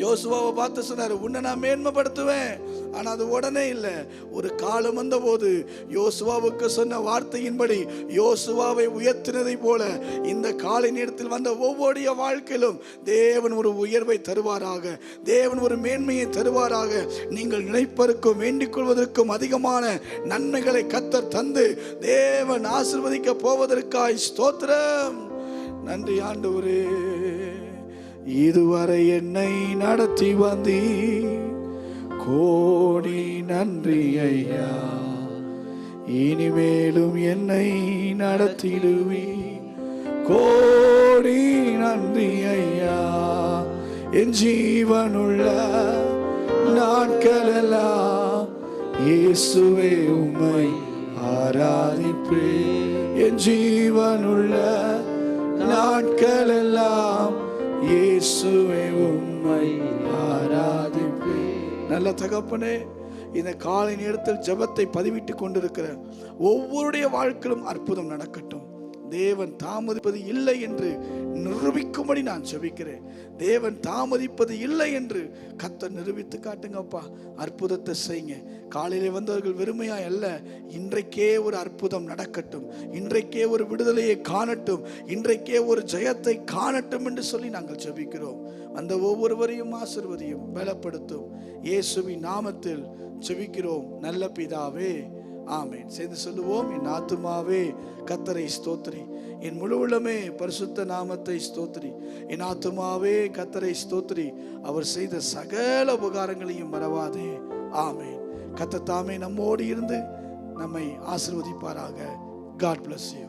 S1: யோசுவாவை பார்த்து சொன்னார், உன்னை நான் மேன்மைப்படுத்துவேன். ஆனா அது உடனே இல்லை. ஒரு காலம் வந்த போது யோசுவாவுக்கு சொன்ன வார்த்தையின்படி யோசுவாவை உயர்த்தினதை போல இந்த காலை நேரத்தில் வந்த ஒவ்வொருடைய வாழ்க்கையிலும் தேவன் ஒரு உயர்வை தருவாராக, தேவன் ஒரு மேன்மையை தருவாராக. நீங்கள் நினைப்பதற்கும் வேண்டிக் கொள்வதற்கும் அதிகமான நன்மைகளை கர்த்தர் தந்து தேவன் ஆசீர்வதிக்க போவதற்காய் ஸ்தோத்திரம். நன்றி ஆண்டவரே. இதுவரை என்னை நடத்தி வந்தீ, கோடி நன்றி ஐயா. இனிமேலும் என்னை நடத்திடுவி, கோடி நன்றி ஐயா. என் ஜீவனுள்ள நாட்களெல்லாம் இயேசுவே உம்மை ஆராதிப்பேன். என் ஜீவனுள்ள நாட்களெல்லாம் இயேசுவே உம்மை ஆராதிப்பேன். நல்ல தகப்பனே, இந்த காலை நேரத்தில் ஜெபத்தை பதிவிட்டு கொண்டிருக்கிற ஒவ்வொருடைய வாழ்க்கையிலும் அற்புதம் நடக்கட்டும். தேவன் தாமதிப்பது இல்லை என்று நிரூபிக்கும்படி நான் ஜெபிக்கிறேன். தேவன் தாமதிப்பது இல்லை என்று கர்த்தர் நிரூபித்து காட்டுங்கப்பா. அற்புதத்தை செய்யுங்க. காலையிலே வந்தவர்கள் வெறுமையா அல்ல, இன்றைக்கே ஒரு அற்புதம் நடக்கட்டும், இன்றைக்கே ஒரு விடுதலையை காணட்டும், இன்றைக்கே ஒரு ஜெயத்தை காணட்டும் என்று சொல்லி நாங்கள் ஜெபிக்கிறோம். அந்த ஒவ்வொருவரையும் ஆசீர்வதியும், பலப்படுத்தும். இயேசுவின் நாமத்தில் ஜெபிக்கிறோம் நல்ல பிதாவே, ஆமென். சேர்ந்து சொல்லுவோம், என் ஆத்துமாவே கர்த்தரை ஸ்தோத்திரி, என் முழு உள்ளமே பரிசுத்த நாமத்தை ஸ்தோத்திரி. என் ஆத்துமாவே கர்த்தரை ஸ்தோத்திரி, அவர் செய்த சகல உபகாரங்களையும் மறவாதே. ஆமென். கர்த்தர் தாமே நம்மோடு இருந்து நம்மை ஆசீர்வதிப்பாராக. God bless you.